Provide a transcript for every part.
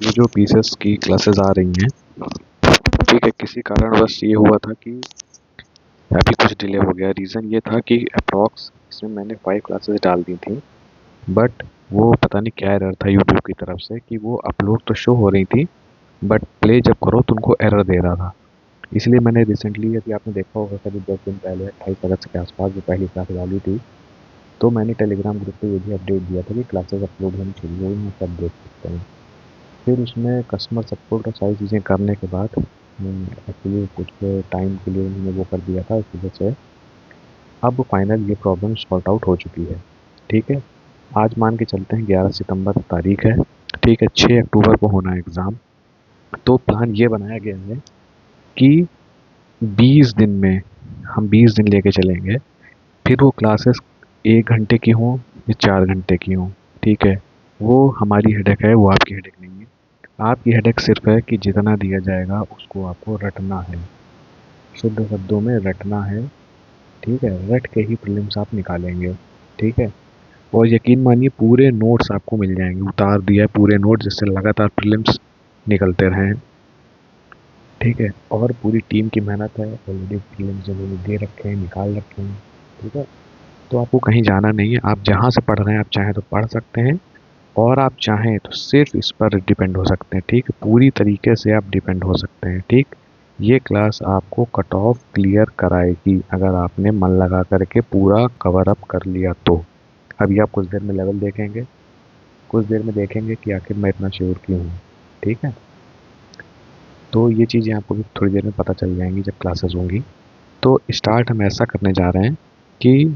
ये जो पीसेस की क्लासेस आ रही हैं, ठीक है, किसी कारणवश ये हुआ था कि अभी कुछ डिले हो गया। रीज़न ये था कि अप्रॉक्स इसमें मैंने 5 क्लासेस डाल दी थी, बट वो पता नहीं क्या एरर था यूट्यूब की तरफ से कि वो अपलोड तो शो हो रही थी, बट प्ले जब करो तो उनको एरर दे रहा था। इसलिए मैंने रिसेंटली, यदि आपने देखा होगा कभी 10 दिन पहले 28 अगस्त के आसपास जो पहली क्लास डाली थी, तो मैंने टेलीग्राम ग्रुप पे ये भी अपडेट दिया था कि क्लासेस अपलोड होनी शुरू हो गई हैं, सब देख सकते हैं। फिर उसमें कस्टमर सपोर्ट और सारी चीज़ें करने के बाद एक्चुअली कुछ टाइम के लिए उन्होंने वो कर दिया था, इस वजह से अब फाइनल ये प्रॉब्लम सॉर्ट आउट हो चुकी है। ठीक है, आज मान के चलते हैं 11 सितंबर तारीख है, ठीक है, 6 अक्टूबर को होना है एग्ज़ाम। तो प्लान ये बनाया गया है कि 20 दिन में हम 20 दिन लेके चलेंगे। फिर वो क्लासेस 1 घंटे की हों या 4 घंटे की हों, ठीक है, वो हमारी हेडेक है, वो आपकी हेडेक नहीं है। आपकी हेडेक सिर्फ है कि जितना दिया जाएगा उसको आपको रटना है, शुद्ध शब्दों में रटना है, ठीक है, रट के ही प्रीलिम्स आप निकालेंगे, ठीक है। और यकीन मानिए पूरे नोट्स आपको मिल जाएंगे, उतार दिया है पूरे नोट्स जिससे लगातार प्रीलिम्स निकलते रहें, ठीक है। और पूरी टीम की मेहनत है, ऑलरेडी प्रीलिम्स उन्होंने दे रखे हैं, निकाल रखे हैं, ठीक है। तो आपको कहीं जाना नहीं है, आप जहाँ से पढ़ रहे हैं आप चाहें तो पढ़ सकते हैं, और आप चाहें तो सिर्फ इस पर डिपेंड हो सकते हैं, ठीक है, पूरी तरीके से आप डिपेंड हो सकते हैं, ठीक। ये क्लास आपको कट ऑफ क्लियर कराएगी अगर आपने मन लगा करके पूरा कवर अप कर लिया तो। अभी आप कुछ देर में लेवल देखेंगे, कुछ देर में देखेंगे कि आखिर मैं इतना श्योर क्यों हूँ, ठीक है। तो ये चीज़ें आपको भी थोड़ी देर में पता चल जाएंगी जब क्लासेस होंगी। तो स्टार्ट हम ऐसा करने जा रहे हैं कि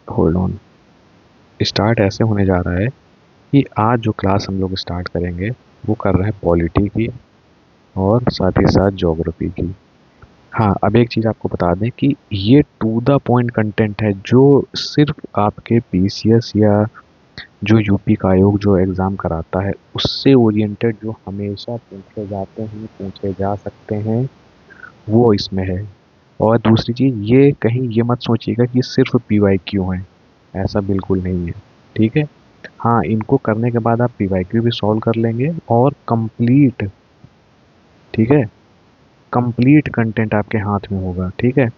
होल्ड ऑन, स्टार्ट ऐसे होने जा रहा है कि आज जो क्लास हम लोग स्टार्ट करेंगे वो कर रहे हैं पॉलिटी की और साथ ही साथ ज्योग्राफी की। हाँ, अब एक चीज़ आपको बता दें कि ये टू द पॉइंट कंटेंट है जो सिर्फ आपके पीसीएस या जो यूपी का आयोग जो एग्ज़ाम कराता है उससे ओरिएंटेड, जो हमेशा पूछे जाते हैं, पूछे जा सकते हैं, वो इसमें है। और दूसरी चीज़, ये कहीं ये मत सोचिएगा कि सिर्फ पीवाईक्यू हैं, ऐसा बिल्कुल नहीं है, ठीक है। हाँ, इनको करने के बाद आप पीवाईक्यू भी सॉल्व कर लेंगे और कंप्लीट, ठीक है, कंप्लीट कंटेंट आपके हाथ में होगा, ठीक है।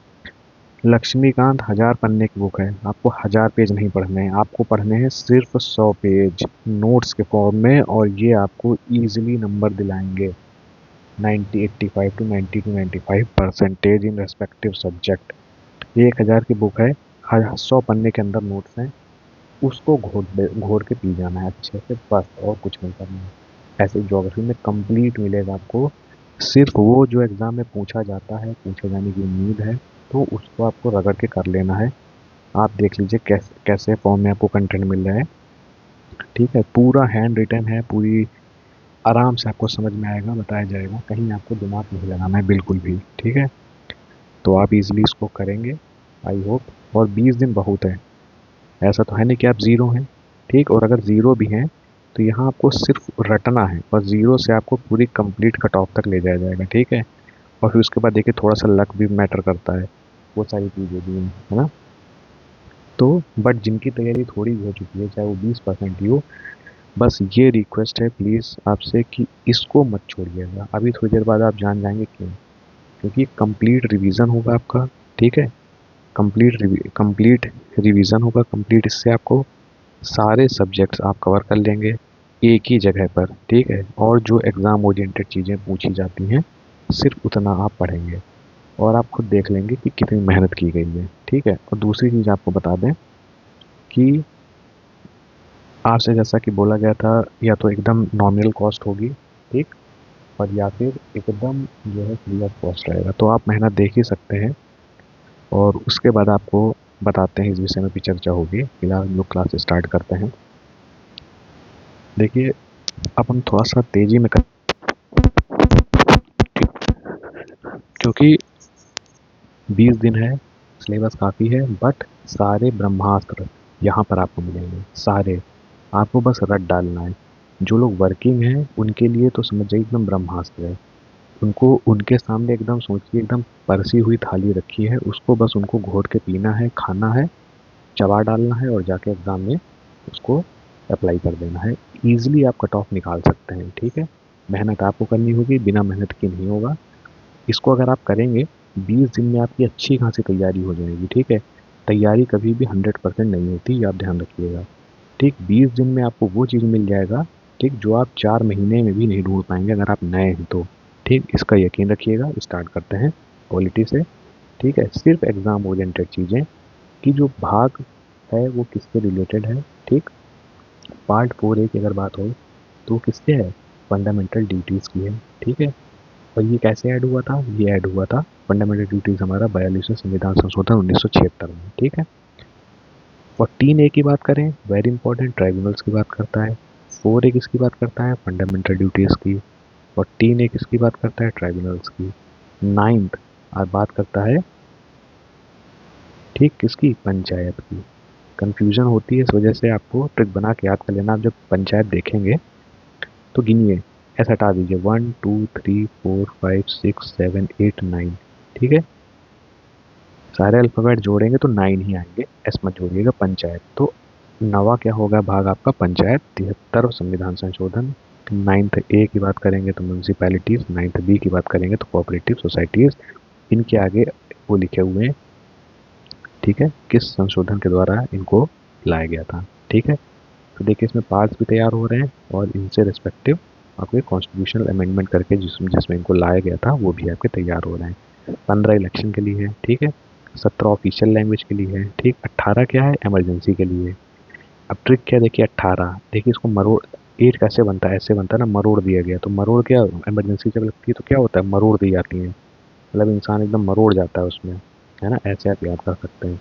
लक्ष्मीकांत 1000 पन्ने की बुक है, आपको 1000 पेज नहीं पढ़ने हैं, आपको पढ़ने हैं सिर्फ 100 पेज नोट्स के फॉर्म में, और ये आपको इजीली नंबर दिलाएंगे 90 85 to 90 to 95 percentage in respective subject. ये 1000 की बुक है, 100 पन्ने के अंदर नोट्स हैं, उसको घोर के पी जाना है अच्छे से, बस और कुछ नहीं करना है। ऐसे ज्योग्राफी में कंप्लीट मिलेगा आपको, सिर्फ वो जो एग्ज़ाम में पूछा जाता है, पूछे जाने की उम्मीद है, तो उसको आपको रगड़ के कर लेना है। आप देख लीजिए कैसे कैसे फॉर्म में आपको कंटेंट मिल रहा है, ठीक है, पूरा हैंड रिटन है, पूरी आराम से आपको समझ में आएगा, बताया जाएगा, कहीं आपको दिमाग नहीं लगाना है बिल्कुल भी, ठीक है। तो आप इजीली इसको करेंगे, आई होप। और 20 दिन बहुत है, ऐसा तो है नहीं कि आप ज़ीरो हैं, ठीक। और अगर ज़ीरो भी हैं तो यहाँ आपको सिर्फ रटना है, और ज़ीरो से आपको पूरी कंप्लीट कट ऑफ तक ले जाया जाएगा, ठीक है। और फिर उसके बाद देखिए थोड़ा सा लक भी मैटर करता है, वो सारी चीज़ें भी हैं, है ना। तो बट जिनकी तैयारी थोड़ी भी हो चुकी है, चाहे वो 20% ही हो, बस ये रिक्वेस्ट है प्लीज़ आपसे कि इसको मत छोड़िएगा। अभी थोड़ी देर बाद आप जान जाएंगे क्यों, क्योंकि कंप्लीट रिवीजन होगा आपका, ठीक है, कंप्लीट रिवीजन होगा, कंप्लीट, इससे आपको सारे सब्जेक्ट्स आप कवर कर लेंगे एक ही जगह पर, ठीक है। और जो एग्ज़ाम ओरिएंटेड चीज़ें पूछी जाती हैं सिर्फ उतना आप पढ़ेंगे, और आप खुद देख लेंगे कि कितनी मेहनत की गई है, ठीक है। और दूसरी चीज़ आपको बता दें कि आपसे जैसा कि बोला गया था, या तो एकदम नॉमिनल कॉस्ट होगी, ठीक, और या फिर एकदम जो है फ्री ऑफ कॉस्ट रहेगा। तो आप मेहनत देख ही सकते हैं, और उसके बाद आपको बताते हैं, इस विषय में भी चर्चा होगी। फिलहाल हम लोग क्लास स्टार्ट करते हैं। देखिए, अब हम थोड़ा सा तेज़ी में कर, क्योंकि 20 दिन है, सिलेबस काफ़ी है, बट सारे ब्रह्मास्त्र यहाँ पर आपको मिलेंगे, सारे, आपको बस रट डालना है। जो लोग वर्किंग हैं उनके लिए तो समझ जाइए एकदम ब्रह्मास्त्र है, उनको उनके सामने एकदम सोचिए एकदम परसी हुई थाली रखी है, उसको बस उनको घोट के पीना है, खाना है, चबा डालना है, और जाके एग्ज़ाम में उसको अप्लाई कर देना है। ईजिली आप कट ऑफ निकाल सकते हैं, ठीक है। मेहनत आपको करनी होगी, बिना मेहनत के नहीं होगा। इसको अगर आप करेंगे 20 दिन में आपकी अच्छी खासी तैयारी हो जाएगी, ठीक है। तैयारी कभी भी 100% नहीं होती, ये आप ध्यान रखिएगा, ठीक। 20 दिन में आपको वो चीज़ मिल जाएगा, ठीक, जो आप 4 महीने में भी नहीं ढूंढ पाएंगे अगर आप नए हैं तो, ठीक। इसका यकीन रखिएगा। स्टार्ट करते हैं क्वालिटी से, ठीक है। सिर्फ एग्ज़ाम ओरिएंटेड चीज़ें कि जो भाग है वो किससे रिलेटेड है, ठीक। पार्ट 4A की अगर बात हो तो वो किससे है, फंडामेंटल ड्यूटीज़ की है, ठीक है। और ये कैसे ऐड हुआ था, ये ऐड हुआ था फंडामेंटल ड्यूटीज़ हमारा 42वें संविधान संशोधन 1976 में, ठीक है। 14A की बात करें, वेरी इंपॉर्टेंट, ट्राइब्यूनल्स की बात करता है। 4A किसकी बात करता है, फंडामेंटल ड्यूटीज़ की। 14A किसकी बात करता है, ट्राइब्यूनल्स की। 9th आज बात करता है, ठीक, किसकी, पंचायत की। कंफ्यूजन होती है, इस वजह से आपको ट्रिक बना के याद कर लेना। आप जब पंचायत देखेंगे तो गिनिए, ऐसा हटा दीजिए 1 2 3 4 5 6 7 8 9, ठीक है। सारे अल्फ़ाबेट जोड़ेंगे तो 9 ही आएंगे, एस मत जोड़िएगा। पंचायत तो नवा क्या होगा भाग आपका, पंचायत, 73 संविधान संशोधन। 9th A की बात करेंगे तो म्यूनसिपैलिटीज़, 9th B की बात करेंगे तो कोऑपरेटिव सोसाइटीज़। इनके आगे वो लिखे हुए हैं, ठीक है, किस संशोधन के द्वारा इनको लाया गया था, ठीक है। तो देखिए इसमें पार्ट्स भी तैयार हो रहे हैं और इनसे रिस्पेक्टिव आपके कॉन्स्टिट्यूशनल अमेंडमेंट करके जिसमें जिसमें इनको लाया गया था वो भी आपके तैयार हो रहे हैं। 15 इलेक्शन के लिए है, ठीक है। 17 ऑफिशियल लैंग्वेज के लिए है, ठीक। 18 क्या है, इमरजेंसी के लिए। अब ट्रिक क्या, देखिए 18, देखिए इसको मरोड़, 8 कैसे बनता है, ऐसे बनता है ना, मरोड़ दिया गया तो मरोड़ क्या, इमरजेंसी जब लगती है तो क्या होता है, मरोड़ दी जाती है, मतलब इंसान एकदम मरोड़ जाता है उसमें, है ना, ऐसे आप याद कर सकते हैं।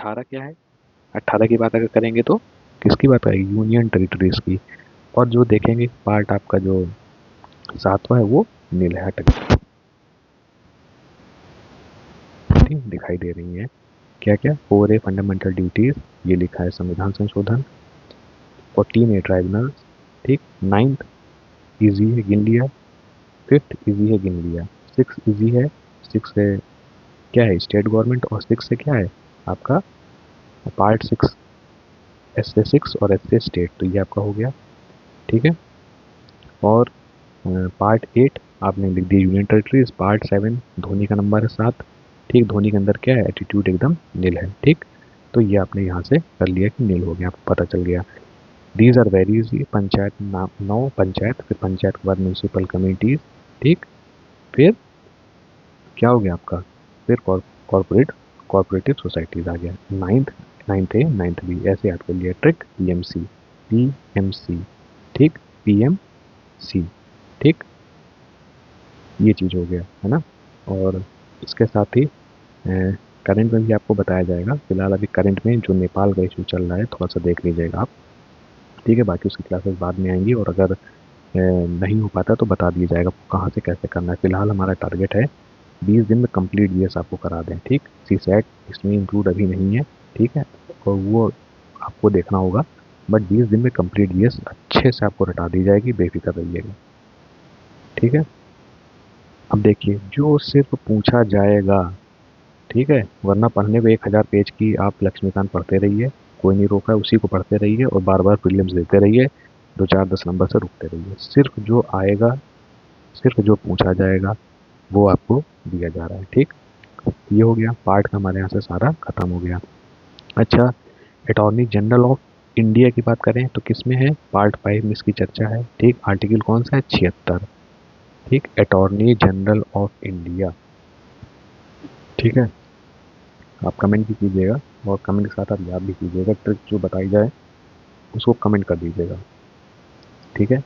18 क्या है, 18 की बात अगर करेंगे तो किसकी बात आएगी, यूनियन टेरिटरीज की। और जो देखेंगे पार्ट आपका जो 7वां है वो नील है, हट गया, ठीक, दिखाई दे रही है। क्या क्या, 4A फंडामेंटल ड्यूटीज, ये लिखा है संविधान संशोधन। 14A ट्राइब्यूनल, ठीक। 9th इजी है, गिन लिया। 5th इजी है, गिन लिया। 6 इजी है, 6 से क्या है, स्टेट गवर्नमेंट, और 6 से क्या है आपका पार्ट 6, एस से 6 और एस से स्टेट, तो ये आपका हो गया, ठीक है। और पार्ट 8 आपने लिख दिया यूनियन टेरिटरीज। पार्ट 7 धोनी का नंबर है 7, ठीक। धोनी के अंदर क्या है, एटीट्यूड एकदम नील है, ठीक। तो ये आपने यहाँ से कर लिया कि नील हो गया, आपको पता चल गया। These are very easy. Panchayat नाम 9 पंचायत, फिर पंचायत के बाद म्यूनसिपल कमेटीज, ठीक। फिर क्या हो गया आपका, फिर कॉर्पोरेट कॉर्पोरेटिव सोसाइटीज आ गया। 9th A 9th B ऐसे याद कर लिया। ट्रिक, पीएमसी, पीएमसी, ठीक, पीएमसी, ठीक, ये चीज़ हो गया, है ना। और इसके साथ ही करंट में भी आपको बताया जाएगा। फिलहाल अभी करंट में जो नेपाल का इशू चल रहा है थोड़ा सा देख लीजिएगा आप, ठीक है। बाकी उसकी क्लासेस बाद में आएंगी, और अगर नहीं हो पाता तो बता दिया जाएगा कहाँ से कैसे करना है। फिलहाल हमारा टारगेट है 20 दिन में कंप्लीट जीएस आपको करा दें, ठीक। सी सेट इसमें इंक्लूड अभी नहीं है, ठीक है, और वो आपको देखना होगा। बट 20 दिन में कंप्लीट जीएस अच्छे से आपको रटा दी जाएगी, बेफिक्र रहिएगा, ठीक है। अब देखिए जो सिर्फ पूछा जाएगा, ठीक है, वरना पढ़ने को 1000 पेज की आप लक्ष्मीकांत पढ़ते रहिए, कोई नहीं रोका है, उसी को पढ़ते रहिए और बार बार प्रीलिम्स देते रहिए, 2 4 10 नंबर से रुकते रहिए। सिर्फ जो आएगा, सिर्फ जो पूछा जाएगा वो आपको दिया जा रहा है, ठीक। ये हो गया पार्ट का, हमारे यहाँ से सारा खत्म हो गया। अच्छा, अटॉर्नी जनरल ऑफ इंडिया की बात करें तो किस में है, पार्ट 5 में इसकी चर्चा है। ठीक, आर्टिकल कौन सा है, 76। ठीक, अटॉर्नी जनरल ऑफ इंडिया। ठीक है, आप कमेंट भी कीजिएगा और कमेंट के साथ आप याद भी कीजिएगा, ट्रिक जो बताई जाए उसको कमेंट कर दीजिएगा। ठीक है,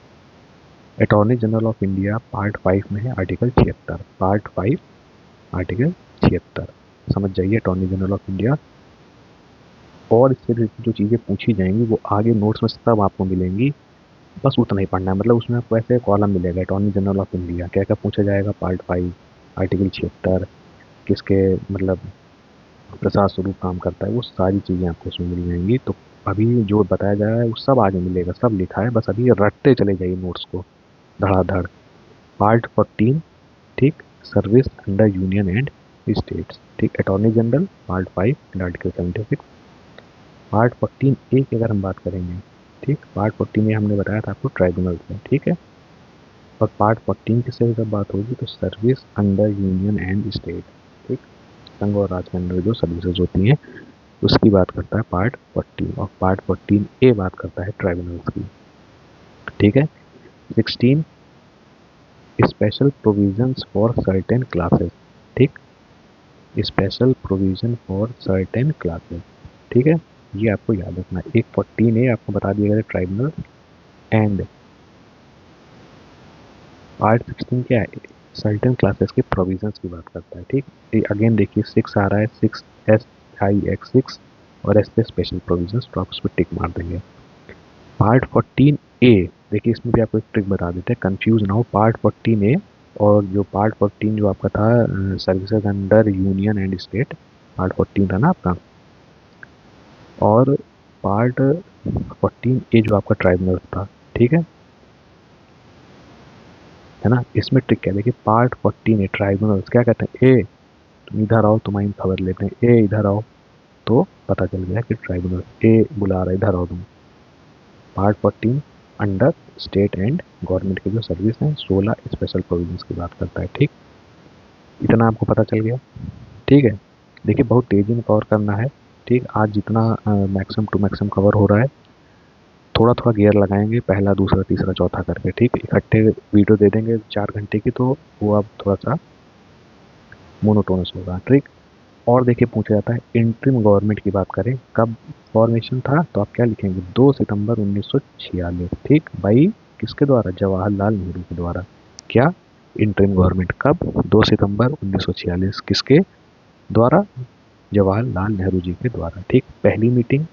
attorney general of India part 5 में है आर्टिकल 76, पार्ट 5 आर्टिकल 76। समझ जाइए अटॉर्नी जनरल ऑफ इंडिया। और इससे रिलेटेड जो चीज़ें पूछी जाएंगी वो आगे नोट्स में सब आपको मिलेंगी, बस उतना ही पढ़ना है। मतलब उसमें आपको ऐसे कॉलम मिलेगा, अटॉर्नी जनरल ऑफ इंडिया क्या क्या पूछा जाएगा, पार्ट 5 आर्टिकल 76 किसके मतलब प्रसाद स्वरूप काम करता है, वो सारी चीज़ें आपको उसमें मिल जाएंगी। तो अभी जो बताया जा रहा है वो सब आगे मिलेगा, सब लिखा है, बस अभी रटते चले जाइए नोट्स को धड़ाधड़। पार्ट 14, ठीक, service under union and states. ठीक, attorney general part 5 and article 76। Part 14 A की अगर हम बात करेंगे, ठीक, पार्ट 14 ए हमने बताया था आपको ट्राइब्यूनल से। ठीक है, और पार्ट 14 की से जब बात होगी तो service under union and state. ठीक, संघ और राज्य के अंदर जो सर्विसेज होती हैं उसकी बात करता है पार्ट 14, और पार्ट 14 ए बात करता है ट्राइब्यूनल्स की। ठीक है, 16 special provisions for certain classes. ठीक, special provision for certain classes. ठीक है, ये आपको याद रखना है। एक 14 ए आपको बता दिया गया ट्राइब्यूनल, एंड पार्ट 16 क्या है, सर्टेन क्लासेस के प्रोविजंस की बात करता है। ठीक, अगेन देखिए 6 आ रहा है, 6 SIX और एस पे स्पेशल प्रोविजंस, तो आप उस पर टिक मार देंगे। पार्ट 14 ए, देखिए इसमें भी आपको एक ट्रिक बता देते हैं, कंफ्यूज ना हो। पार्ट 14 ए और जो पार्ट 14 जो आपका था services under union and state, part 14 था ना आपका, और पार्ट 14 ए जो आपका ट्राइब्यूनल था। ठीक है ना, इसमें ट्रिक क्या है, देखिए पार्ट 14 ए ट्राइब्यूनल्स क्या कहते हैं, ए तुम इधर आओ, तुम्हारी खबर लेते हैं, ए इधर आओ, तो पता चल गया कि ट्राइब्यूनल ए बुला रहा है, इधर आओ तुम। Part 14 under state and government की जो सर्विस है 16 स्पेशल प्रोविजंस की बात करता है। ठीक, इतना आपको पता चल गया। ठीक है, देखिए बहुत तेज़ी में कवर करना है। ठीक, आज जितना मैक्सिमम टू मैक्सिमम कवर हो रहा है, थोड़ा थोड़ा गियर लगाएंगे, पहला दूसरा तीसरा चौथा करके। ठीक, इकट्ठे वीडियो दे देंगे 4 घंटे की, तो वो अब थोड़ा सा मोनोटोनस होगा। ठीक, और देखिए पूछा जाता है इंटरिम गवर्नमेंट की बात करें कब फॉर्मेशन था, तो आप क्या लिखेंगे, 2 सितंबर 1946। ठीक, भाई किसके द्वारा, जवाहरलाल नेहरू के द्वारा। क्या, इंटरिम गवर्नमेंट कब, 2 सितंबर 1946, किसके द्वारा, जवाहरलाल नेहरू जी के द्वारा। ठीक, पहली मीटिंग।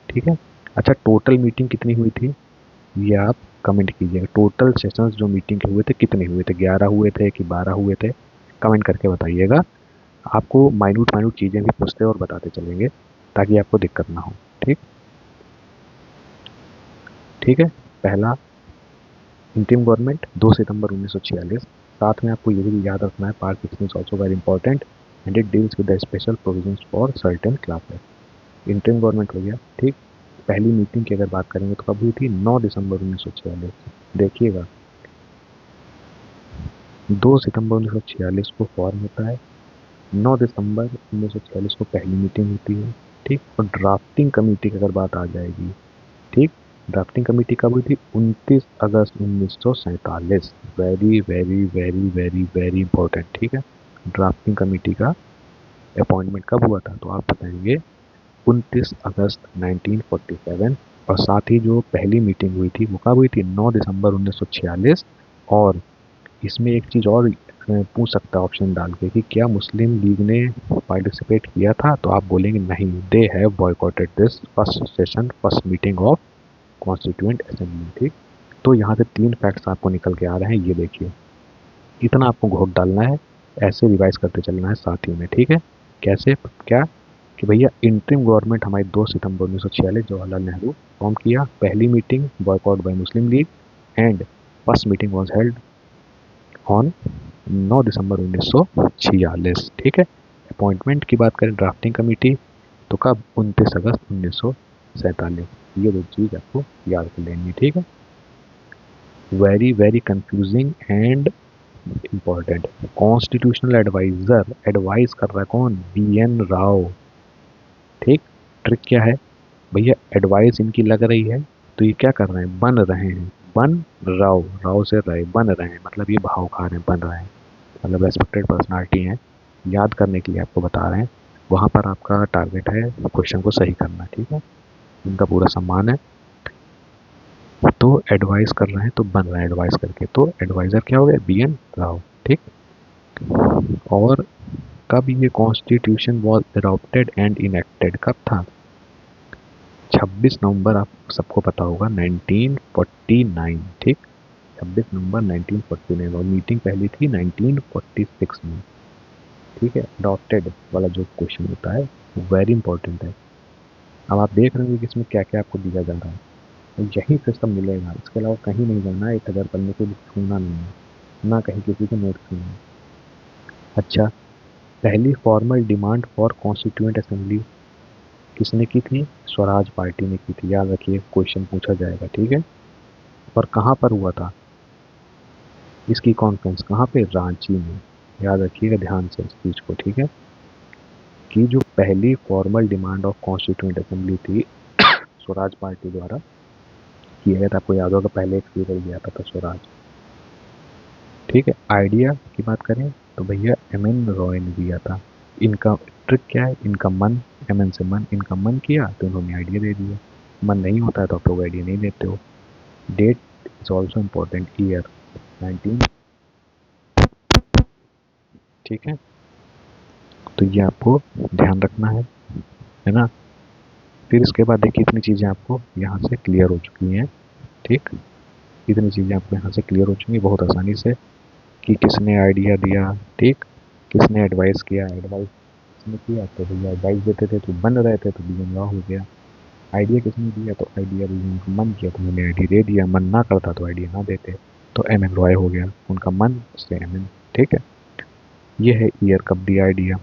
ठीक है, अच्छा टोटल मीटिंग कितनी हुई थी, ये आप कमेंट कीजिएगा। टोटल सेशंस जो मीटिंग के हुए थे कितने हुए थे, 11 हुए थे कि 12 हुए थे, कमेंट करके बताइएगा। आपको माइन्यूट माइन्यूट चीज़ें भी पूछते और बताते चलेंगे ताकि आपको दिक्कत ना हो। ठीक, ठीक है, पहला इंटीम गवर्नमेंट 2 सितंबर 1946। साथ में आपको ये भी याद रखना है, part 16 is also very important and it deals with the special provisions for certain classes. Interim government हो गया। ठीक, पहली मीटिंग की अगर बात करेंगे तो कब हुई थी, 9 दिसंबर 1946। देखिएगा 2 सितंबर 1946 को फॉर्म होता है, 9 दिसंबर 1946 को पहली मीटिंग होती है। ठीक, और ड्राफ्टिंग कमेटी की अगर बात आ जाएगी, ठीक, ड्राफ्टिंग कमेटी कब हुई थी, 29 अगस्त 1947। Very very very very very important. ठीक है, ड्राफ्टिंग कमेटी का अपॉइंटमेंट कब हुआ था, तो आप बताएंगे 29 अगस्त 1947। और साथ ही जो पहली मीटिंग हुई थी वो कब हुई थी, 9 दिसंबर 1946। और इसमें एक चीज़ और पूछ सकता है ऑप्शन डाल के कि क्या मुस्लिम लीग ने पार्टिसिपेट किया था, तो आप बोलेंगे नहीं, they have boycotted this first session, first meeting of constituent assembly. ठीक, तो यहाँ से 3 फैक्ट्स आपको निकल के आ रहे हैं, ये देखिए। इतना आपको घोट डालना है, ऐसे रिवाइज करते चलना है साथ ही में। ठीक है, कैसे, क्या, कि भैया इंटरिम गवर्नमेंट हमारी 2 सितंबर 1946 जवाहरलाल नेहरू फॉर्म किया, पहली meeting boycott bye Muslim league, and first meeting was held on 9 दिसंबर 1946। ठीक है, अपॉइंटमेंट की बात करें ड्राफ्टिंग कमेटी, तो कब, 29 अगस्त 1947। ये दो चीज़ आपको याद कर लेनी। ठीक है, very very confusing and important. Constitutional adviser advice कर रहा है कौन, BN राव। ठीक, ट्रिक क्या है, एडवाइस इनकी लग रही है, तो ये क्या कर रहे हैं, बन रहे हैं, बन राव, राव से रहे, बन रहे हैं, मतलब ये भाव खा रहे हैं, बन रहे हैं, मतलब रेस्पेक्टेड पर्सनालिटी हैं, याद करने के लिए आपको बता रहे हैं। वहाँ पर आपका टारगेट है क्वेश्चन को सही करना, ठीक है, इनका पूरा सम्मान है। तो एडवाइस कर रहे हैं तो बन रहे हैं एडवाइस करके, तो एडवाइजर क्या हो गया, बी एन राव, ठीक। और कब ये constitution was adopted and enacted, कब था, 26 नवंबर, आप सबको पता होगा 1949, ठीक, 26 नवंबर 1949, और मीटिंग पहली थी 1946 में, ठीक है। अडॉप्टेड वाला जो क्वेश्चन होता है वो वेरी इंपॉर्टेंट है। अब आप देख रहे होंगे कि इसमें क्या क्या आपको दिया जा रहा है, तो यहीं से सब मिलेगा, इसके अलावा कहीं नहीं जाना है, 1000 पन्ने को भी छूना नहीं है, ना कहीं किसी के नोट छूना है। अच्छा, पहली formal demand for constituent assembly किसने की थी, स्वराज पार्टी ने की थी, याद रखिए क्वेश्चन पूछा जाएगा, ठीक है। और कहाँ पर हुआ था इसकी कॉन्फ्रेंस, कहाँ पे, रांची में, याद रखिएगा ध्यान से इस चीज़ को, ठीक है। कि जो पहली formal demand of constituent assembly थी स्वराज पार्टी द्वारा किया गया था, आपको याद होगा पहले एक सीरियल दिया था स्वराज, ठीक है। आइडिया की बात करें तो भैया एम एन रॉय ने दिया था। इनका ट्रिक क्या है, इनका मन, एम एन से मन, इनका मन किया तो इन्होंने आइडिया दे दिया, मन नहीं होता है तो आप लोग आइडिया नहीं देते हो। Date is also important, year 19, ठीक है, तो ये आपको ध्यान रखना है ना। फिर इसके बाद देखिए इतनी चीज़ें आपको यहाँ से क्लियर हो चुकी हैं, ठीक, इतनी चीज़ें आपको यहाँ से क्लियर हो चुकी हैं बहुत आसानी से, कि किसने आइडिया दिया, ठीक, किसने एडवाइस किया, एडवाइस किसने किया तो भैया एडवाइस देते थे तो बन रहे थे तो बी लॉ हो गया। आइडिया किसने दिया तो आइडिया भैया उनका मन किया तो उन्होंने आइडिया दे दिया, मन ना करता तो आइडिया ना देते, तो एम एन रॉय हो गया, उनका मन से एम एन, ठीक है। ये है ईयर कब दिया आइडिया।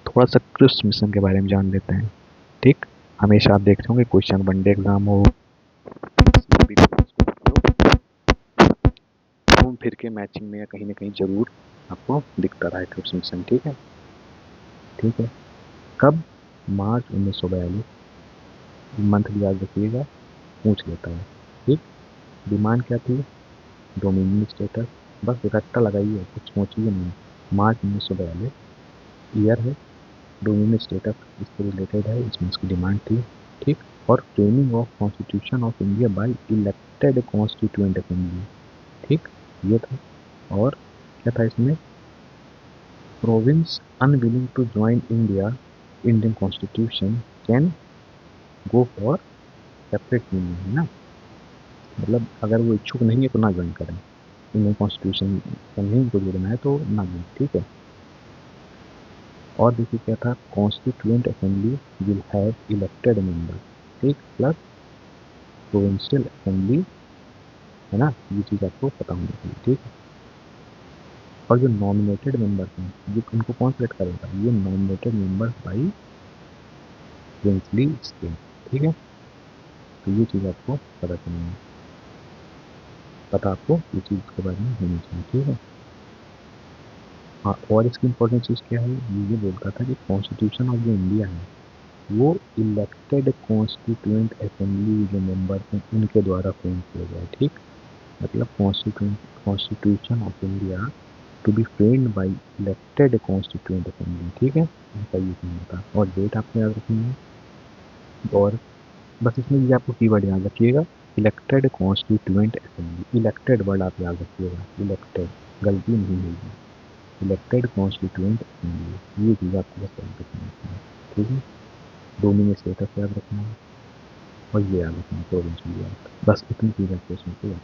थोड़ा सा क्रिप्स मिशन के बारे में जान लेते हैं, ठीक। हमेशा आप देखते होंगे क्वेश्चन वनडे एग्जाम हो, घूम फिर के मैचिंग में या कहीं ना कहीं जरूर आपको दिखता रहा है क्रिप्स मिशन, ठीक है, ठीक है। कब, मार्च 1942, मंथ याद रखिएगा, पूछ लेता है, ठीक। डिमांड क्या थी, डोमिनियन स्टेटस, बस रट्टा लगाइए, कुछ सोचिए नहीं। मार्च 1942 ईयर है, डोमिनियन स्टेटस इससे रिलेटेड है, इसमें इसकी डिमांड थी, ठीक। और framing of constitution of India by elected constituent assembly, ठीक, ये था। और क्या था इसमें, province unwilling to join India Indian constitution can go for separate union, है ना, मतलब अगर वो इच्छुक नहीं है तो ना ज्वाइन करें, इंडियन कॉन्स्टिट्यूशन से नहीं उनको जुड़ना है तो ना ज्वाइन, ठीक है। और देखिए क्या था, constituent assembly will have elected member, ठीक, प्लस प्रोविंशियल असेंबली, है ना, ये चीज़ आपको पता होनी चाहिए, ठीक है। और जो नॉमिनेटेड मेंबर्स हैं ये इनको कौन सेलेक्ट करेगा, ये nominated members by princely state, ठीक है। तो ये चीज़ आपको पता करनी है, पता आपको ये चीज़ के बारे में होनी चाहिए, ठीक है। हाँ, और इसकी इंपॉर्टेंट चीज़ क्या है, ये बोलता था कि कॉन्स्टिट्यूशन ऑफ जो इंडिया है वो इलेक्टेड कॉन्स्टिट्यूएंट असेंबली जो मेंबर्स हैं उनके द्वारा फ्रेम किया गया है, ठीक। मतलब constitution of India to be framed by elected constituent assembly, ठीक है, इनका ये कहना था। और डेट आपको याद रखनी है, और बस इसमें ये आपको कीवर्ड याद रखिएगा, elected constituent assembly, elected word आप याद रखिएगा, इलेक्टेड, गलती नहीं होगी, इलेक्टेड कॉन्स्टिट्यूएंट असेंबली, ये चीज़ आपको बस याद रखनी है, ठीक है। डोमिनियन स्टेटस याद रखना है, और ये याद रखना है प्रोविंशियल याद, बस इतनी चीज़ आपको इसमें से याद,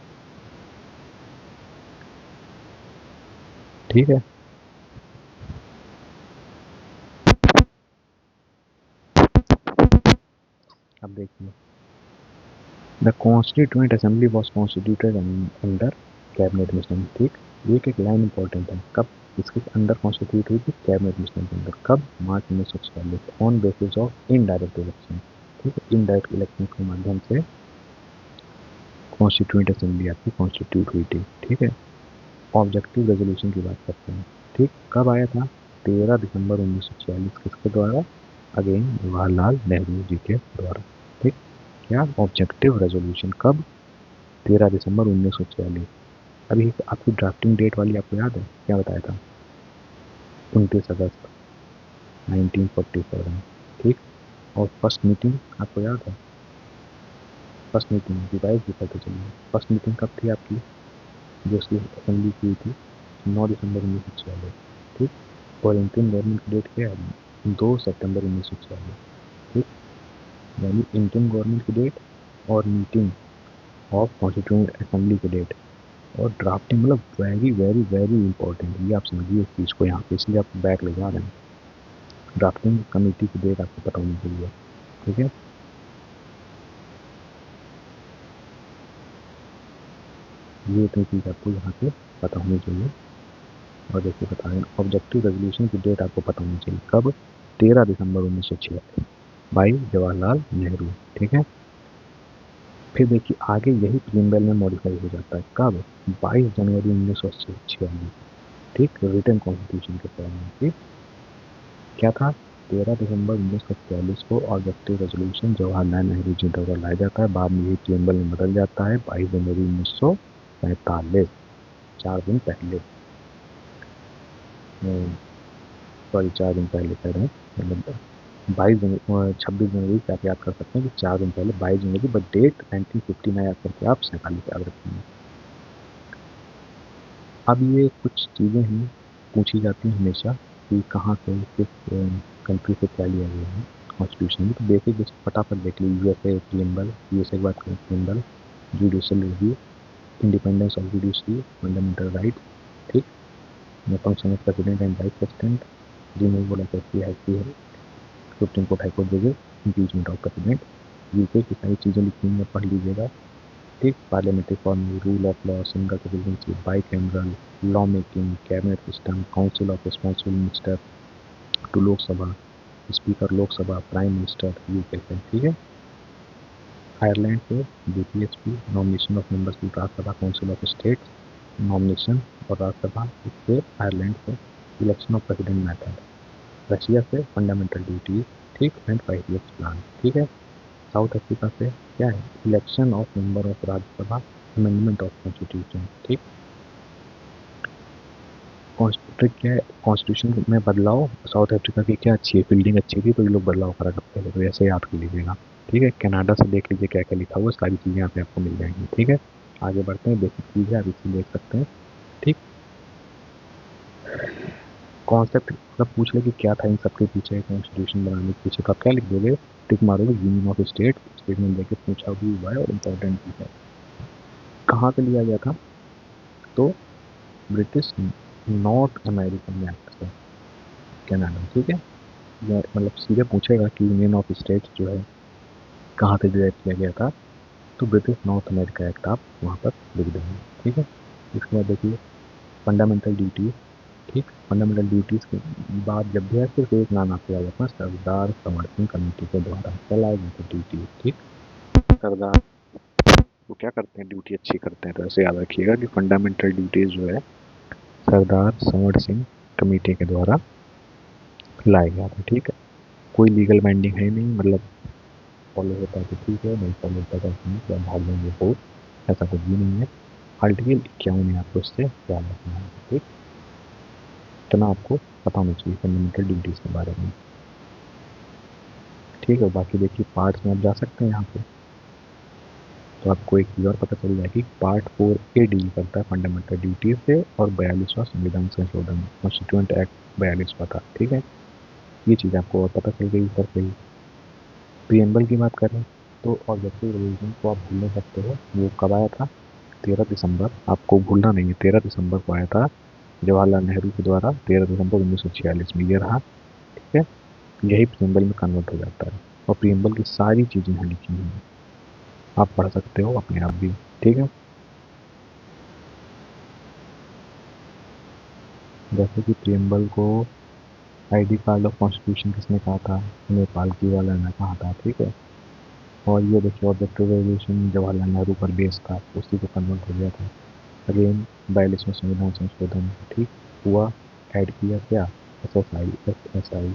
ठीक है। अब देखिए, the constituent assembly was constituted under cabinet mission, ठीक। एक एक लाइन इंपॉर्टेंट है, कब इसके अंडर कॉन्स्टिट्यूट हुई थी, कैबिनेट मिशन के अंदर, कब, मार्च 1946, on basis of indirect election, ठीक है, इनडायरेक्ट इलेक्शन के माध्यम से कॉन्स्टिट्यूएंट असेंबली आपकी कॉन्स्टिट्यूट हुई थी, ठीक है। ऑब्जेक्टिव रेजोल्यूशन की बात करते हैं, ठीक, कब आया था, 13 दिसंबर 1946, किसके द्वारा, अगेन जवाहरलाल नेहरू जी के द्वारा, ठीक। क्या? Objective resolution. कब? 13 दिसंबर 1946। अभी आपकी ड्राफ्टिंग डेट वाली आपको याद है क्या बताया था? 29 अगस्त 1947। ठीक। और फर्स्ट मीटिंग आपको याद है? फर्स्ट मीटिंग रिवाइज भी करते चलिए। फर्स्ट मीटिंग कब थी आपकी जो उसकी असेंबली की थी? 9 दिसंबर 1946। ठीक। और इंटरिम गवर्नमेंट की डेट क्या है? 2 सितंबर 1946। ठीक। यानी इंटरिम गवर्नमेंट की डेट और मीटिंग ऑफ कॉन्स्टिट्यूंट असेंबली की डेट और ड्राफ्टिंग, मतलब वेरी वेरी वेरी इंपॉर्टेंट। ये आप समझिए इस चीज़ को यहाँ पे, इसलिए आप बैक ले जा रहे हैं। ड्राफ्टिंग कमेटी की डेट आपको पता होनी चाहिए। ठीक है। ये इतनी चीज़ आपको यहाँ पे पता होनी चाहिए। और देखिए बता रहे हैं ऑब्जेक्टिव रेजोल्यूशन की डेट आपको पता होनी चाहिए। कब? 13 दिसंबर 1946 भाई जवाहरलाल नेहरू। ठीक है। फिर देखिए आगे यही प्रीएम्बल में मॉडिफाई हो जाता है। कब? 22 जनवरी 1946। ठीक। रिटन कॉन्स्टिट्यूशन के फॉर्म में। ठीक। क्या था? 13 दिसंबर 1946 को ऑब्जेक्टिव रेजोल्यूशन जवाहरलाल नेहरू जी द्वारा लाया जाता है। बाद में ये प्रीएम्बल में बदल जाता है 22 जनवरी 1945, 4 दिन पहले। सॉरी 4 दिन पहले कह रहे हैं, मतलब 26 जनवरी से आप याद कर सकते हैं कि 4 दिन पहले 22 जनवरी, बट डेट 1959 याद करके आप 47 याद रखेंगे। अब ये कुछ चीज़ें हैं पूछी जाती हैं हमेशा कि कहाँ से किस कंट्री से क्या लिया गया है कॉन्स्टिट्यूशन में। तो बेसिक जैसे फटाफट देख लीजिए। यूएसए प्रीएम्बल, यूएसए की बात करें preamble, judicial review, independence of judiciary, fundamental right. ठीक। Function of president and vice president, removal of SP है, सुप्रीम कोर्ट हाई कोर्ट जजेस, इम्पीचमेंट ऑफ प्रेसिडेंट। यूके की सारी चीज़ें लिखी हुई हैं, पढ़ लीजिएगा। ठीक। Parliamentary form, rule of law, single presidency, bicameral law making, cabinet system, council of responsible minister to Lok Sabha, speaker Lok Sabha, prime minister UK से। ठीक है। आयरलैंड से बीपीएसपी, nomination of members to Rajya Sabha, council of state, nomination और राज्यसभा इससे Ireland से, election of president method. Russia से fundamental duties. ठीक। And 5 years plan. ठीक है। साउथ अफ्रीका से क्या है? Election of member of Rajya Sabha, amendment of constitution. ठीक। ट्रिक क्या है? कॉन्स्टिट्यूशन में बदलाव। साउथ अफ्रीका की क्या अच्छी है, फील्डिंग अच्छी थी तो ये लोग बदलाव करा करते थे, तो ऐसे याद कर लीजिएगा। ठीक है। कनाडा से देख लीजिए क्या क्या लिखा हुआ है, सारी चीज़ें यहाँ पे आपको मिल जाएंगी। ठीक है। आगे बढ़ते हैं, बेसिक चीज़ है आप इसे देख सकते हैं। ठीक। कॉन्सेप्ट मतलब पूछ ले कि क्या था इन सबके पीछे, कॉन्स्टिट्यूशन बनाने के पीछे, तो आप क्या लिख दोगे? टिक मारोगे यूनियन ऑफ स्टेट, स्टेटमेंट देके पूछा भी हुआ है और इम्पोर्टेंट भी है। कहाँ से लिया गया था? तो ब्रिटिश नॉर्थ अमेरिकन एक्ट से, कनाडा। ठीक है। ये मतलब सीधे पूछेगा कि यूनियन ऑफ स्टेट्स जो है कहाँ से डिराइव किया गया था, तो ब्रिटिश नॉर्थ अमेरिका एक्ट आप वहाँ पर लिख देंगे। ठीक है। इसके बाद देखिए फंडामेंटल ड्यूटीज। ठीक। फंडामेंटल ड्यूटीज के बाद जब भी है सिर्फ एक नाम आपको याद रखना, सरदार संवर सिंह कमेटी के द्वारा चलाए गए थे ड्यूटी। ठीक। सरदार वो क्या करते हैं? ड्यूटी अच्छी करते हैं, तो ऐसे याद रखिएगा कि फंडामेंटल ड्यूटीज जो है सरदार संवर सिंह कमेटी के द्वारा लाया गया था। ठीक है। कोई लीगल बाइंडिंग है नहीं, मतलब फॉलो होता है तो ठीक है, नहीं फॉलो होता है तो नहीं, तो भाग देंगे वो, ऐसा कुछ भी नहीं है। आर्टिकल 51 है, आपको इससे याद रखना है। ठीक। इतना आपको पता होना चाहिए फंडामेंटल ड्यूटीज के बारे में। ठीक है। बाकी देखिए पार्ट्स में आप जा सकते हैं यहाँ पे, तो आपको एक चीज़ और पता चल जाएगी। पार्ट 4A डील करता है फंडामेंटल ड्यूटीज से और 42वां संविधान संशोधन, कॉन्स्टिट्यूएंट एक्ट 42वां था। ठीक है। ये चीज़ आपको और पता चल गई ऊपर से ही। प्रियम्बल की बात करें तो ऑब्जेक्टिव रिवीजन को आप भूल नहीं सकते हो। वो कब आया था? 13 दिसंबर, आपको भूलना नहीं है, 13 दिसंबर को आया था जवाहरलाल नेहरू के द्वारा, 13 दिसंबर 1946 में ये रहा। ठीक है। यही प्रियम्बल में कन्वर्ट हो जाता है और प्रियम्बल की सारी चीज़ें यहाँ लिखी हुई हैं, आप पढ़ सकते हो अपने आप भी। ठीक है। जैसे कि प्रियम्बल को आईडी कार्ड ऑफ कॉन्स्टिट्यूशन किसने कहा था? नेपाल की वाला ने कहा था। ठीक है। और ये देखिए ऑब्जेक्टिव रेवोल्यूशन जवाहरलाल नेहरू पर बेस था, उसी को कन्वर्ट हो गया था। अगेन 42वां संविधान संशोधन। ठीक। हुआ। ऐड किया क्या? SSI, SSI,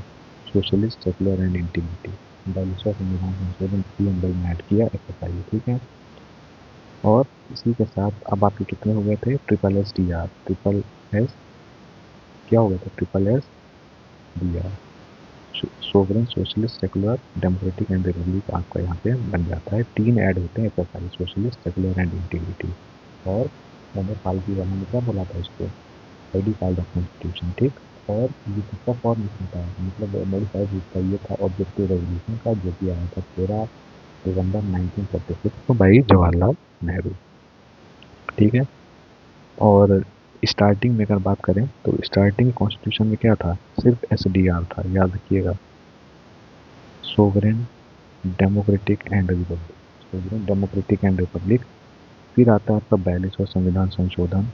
socialist, secular and integrity. 42वां संविधान संशोधन प्रीएम्बल में ऐड किया, एक्सरसाइज, ठीक है। और इसी के साथ अब आपके कितने हो गए थे, triple S D R, triple S क्या हो गया था, triple S D R, sovereign, socialist, secular, democratic and Republic आपका यहाँ पे बन जाता है। 3 ऐड होते हैं exercise, socialist, secular and integrity. और मैंने साल की वाला में क्या बोला था इसको, मॉडिफाइड ऑफ कॉन्स्टिट्यूशन, ठीक। और ये किसका फॉर्म इसमें था, मतलब मॉडिफाइड इसका ये था ऑब्जेक्टिव रेजोल्यूशन का, जो कि आया था 13 दिसंबर 1946 को भाई जवाहरलाल नेहरू, ठीक है। और स्टार्टिंग में अगर बात करें तो स्टार्टिंग कॉन्स्टिट्यूशन में क्या था, सिर्फ एस डी आर था, याद रखिएगा, sovereign, democratic and Republic, sovereign, democratic and Republic. फिर आता है आपका 42वां संविधान संशोधन,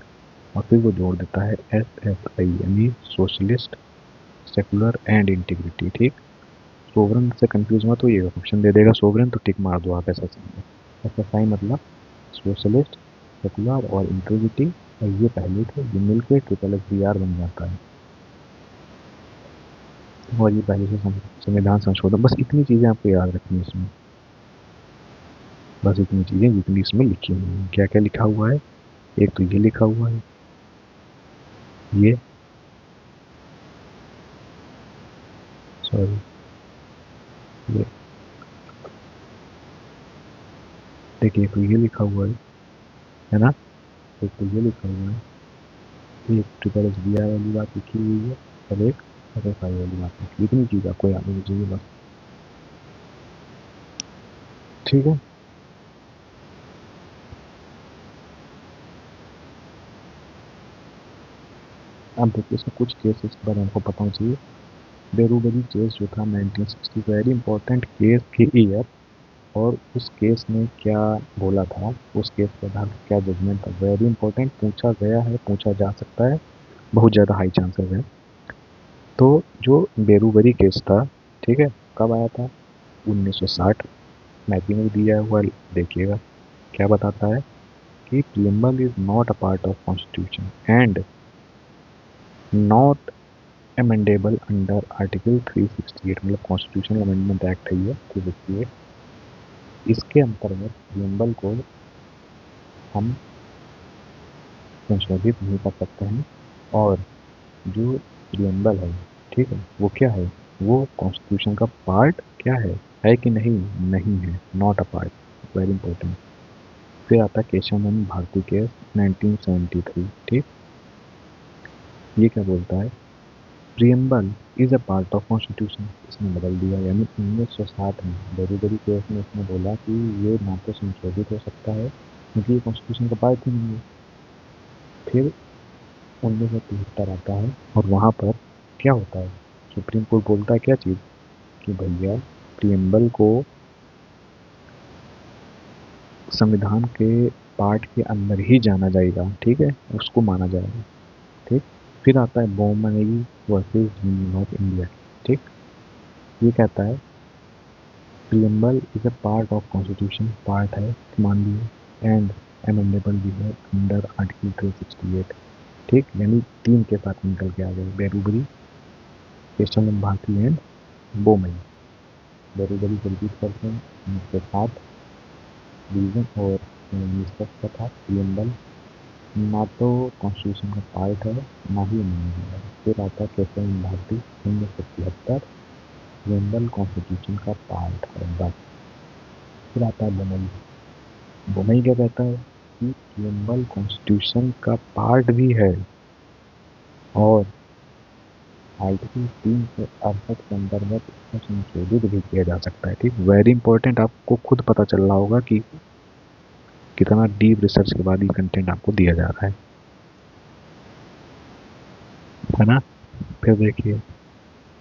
और फिर वो जोड़ देता है एस एफ आई, यानी सोशलिस्ट, सेकुलर एंड इंटीग्रिटी, ठीक। सोवरेन से कंफ्यूज मत होइएगा, ऑप्शन दे देगा सोवरेन तो टिक मार दो आप, ऐसा समझो। एस एफ आई मतलब सोशलिस्ट, सेकुलर और इंटीग्रिटी, और ये पहले थे, ये मिलकर ट्रिपल एस डी आर बन जाता है। और ये पहले से संविधान संशोधन, बस इतनी चीज़ें आपको याद रखनी है इसमें, बस इतनी चीज़ें जितनी इसमें लिखी हुई हैं। क्या क्या लिखा हुआ है, एक तो ये लिखा हुआ है, ये, सॉरी, ये देखिए, एक तो ये लिखा हुआ है ना, एक तो ये लिखा हुआ है, एक ट्रिपल एस डी आर वाली बात लिखी हुई है, और एक एस एफ आई वाली बात लिखी, इतनी चीज़ आपको याद होनी चाहिए बस, ठीक है। अब देखिए इसमें कुछ केसेस के बारे में हमको पता होना चाहिए। बेरूबरी केस जो था 1960, वेरी इंपॉर्टेंट केस के ईयर, और उस केस में क्या बोला था, उस केस के आधार पर क्या जजमेंट था, वेरी इंपॉर्टेंट, पूछा गया है, पूछा जा सकता है, बहुत ज़्यादा हाई चांसेस है। तो जो बेरूबरी केस था, ठीक है, कब आया था, 1960, मैपिंग में दिया हुआ देखिएगा, क्या बताता है कि preamble is not a part of constitution and not amendable under article 368, मतलब कॉन्स्टिट्यूशन अमेंडमेंट एक्ट है ये 368, इसके अंतर्गत प्रीएम्बल को हम संशोधित नहीं कर सकते हैं। और जो प्रीएम्बल है, ठीक है, वो क्या है, वो कॉन्स्टिट्यूशन का पार्ट क्या है कि नहीं, नहीं है, not a part, very important. फिर आता है केशव नंदन भारती केस 1973, ठीक। ये क्या बोलता है, preamble is a part of constitution, इसने बदल दिया, यानी 1960 में बेरूबरी केस में इसने बोला कि ये ना तो संशोधित हो सकता है क्योंकि ये कॉन्स्टिट्यूशन का पार्ट ही नहीं है। फिर 1973 आता है, और वहाँ पर क्या होता है, सुप्रीम कोर्ट बोलता है क्या चीज़, कि भैया प्रीएम्बल को संविधान के पार्ट के अंदर ही जाना जाएगा, ठीक है, उसको माना जाएगा, ठीक। फिर आता है बोमन वर्सेस यूनियन ऑफ इंडिया, ठीक। ये कहता है preamble is a part of constitution, part है, मान लिए, एंड अमेंडेबल भी है अंडर आर्टिकल 368, ठीक। यानी 3 के साथ निकल के आ गए, बेरूबरी, केशव भारती एंड बोमई। बेरूबरी को रिपीट करते हैं, 1960 रीजन और निष्कर्ष का था, प्रीएम्बल ना तो कॉन्स्टिट्यूशन का पार्ट है, ना ही अमेंडेबल है। फिर आता है केशव भारती 1973, प्रीएम्बल कॉन्स्टिट्यूशन का पार्ट है बस। फिर आता है बोमई, बोमई क्या कहता है कि प्रीएम्बल कॉन्स्टिट्यूशन का पार्ट भी है, और आर्टिकल 368 के अंतर्गत इसको संशोधित भी किया जा सकता है, ठीक। वेरी इंपॉर्टेंट, आपको खुद पता चल रहा होगा कि कितना डीप रिसर्च के बाद ये कंटेंट आपको दिया जा रहा है ना। फिर देखिए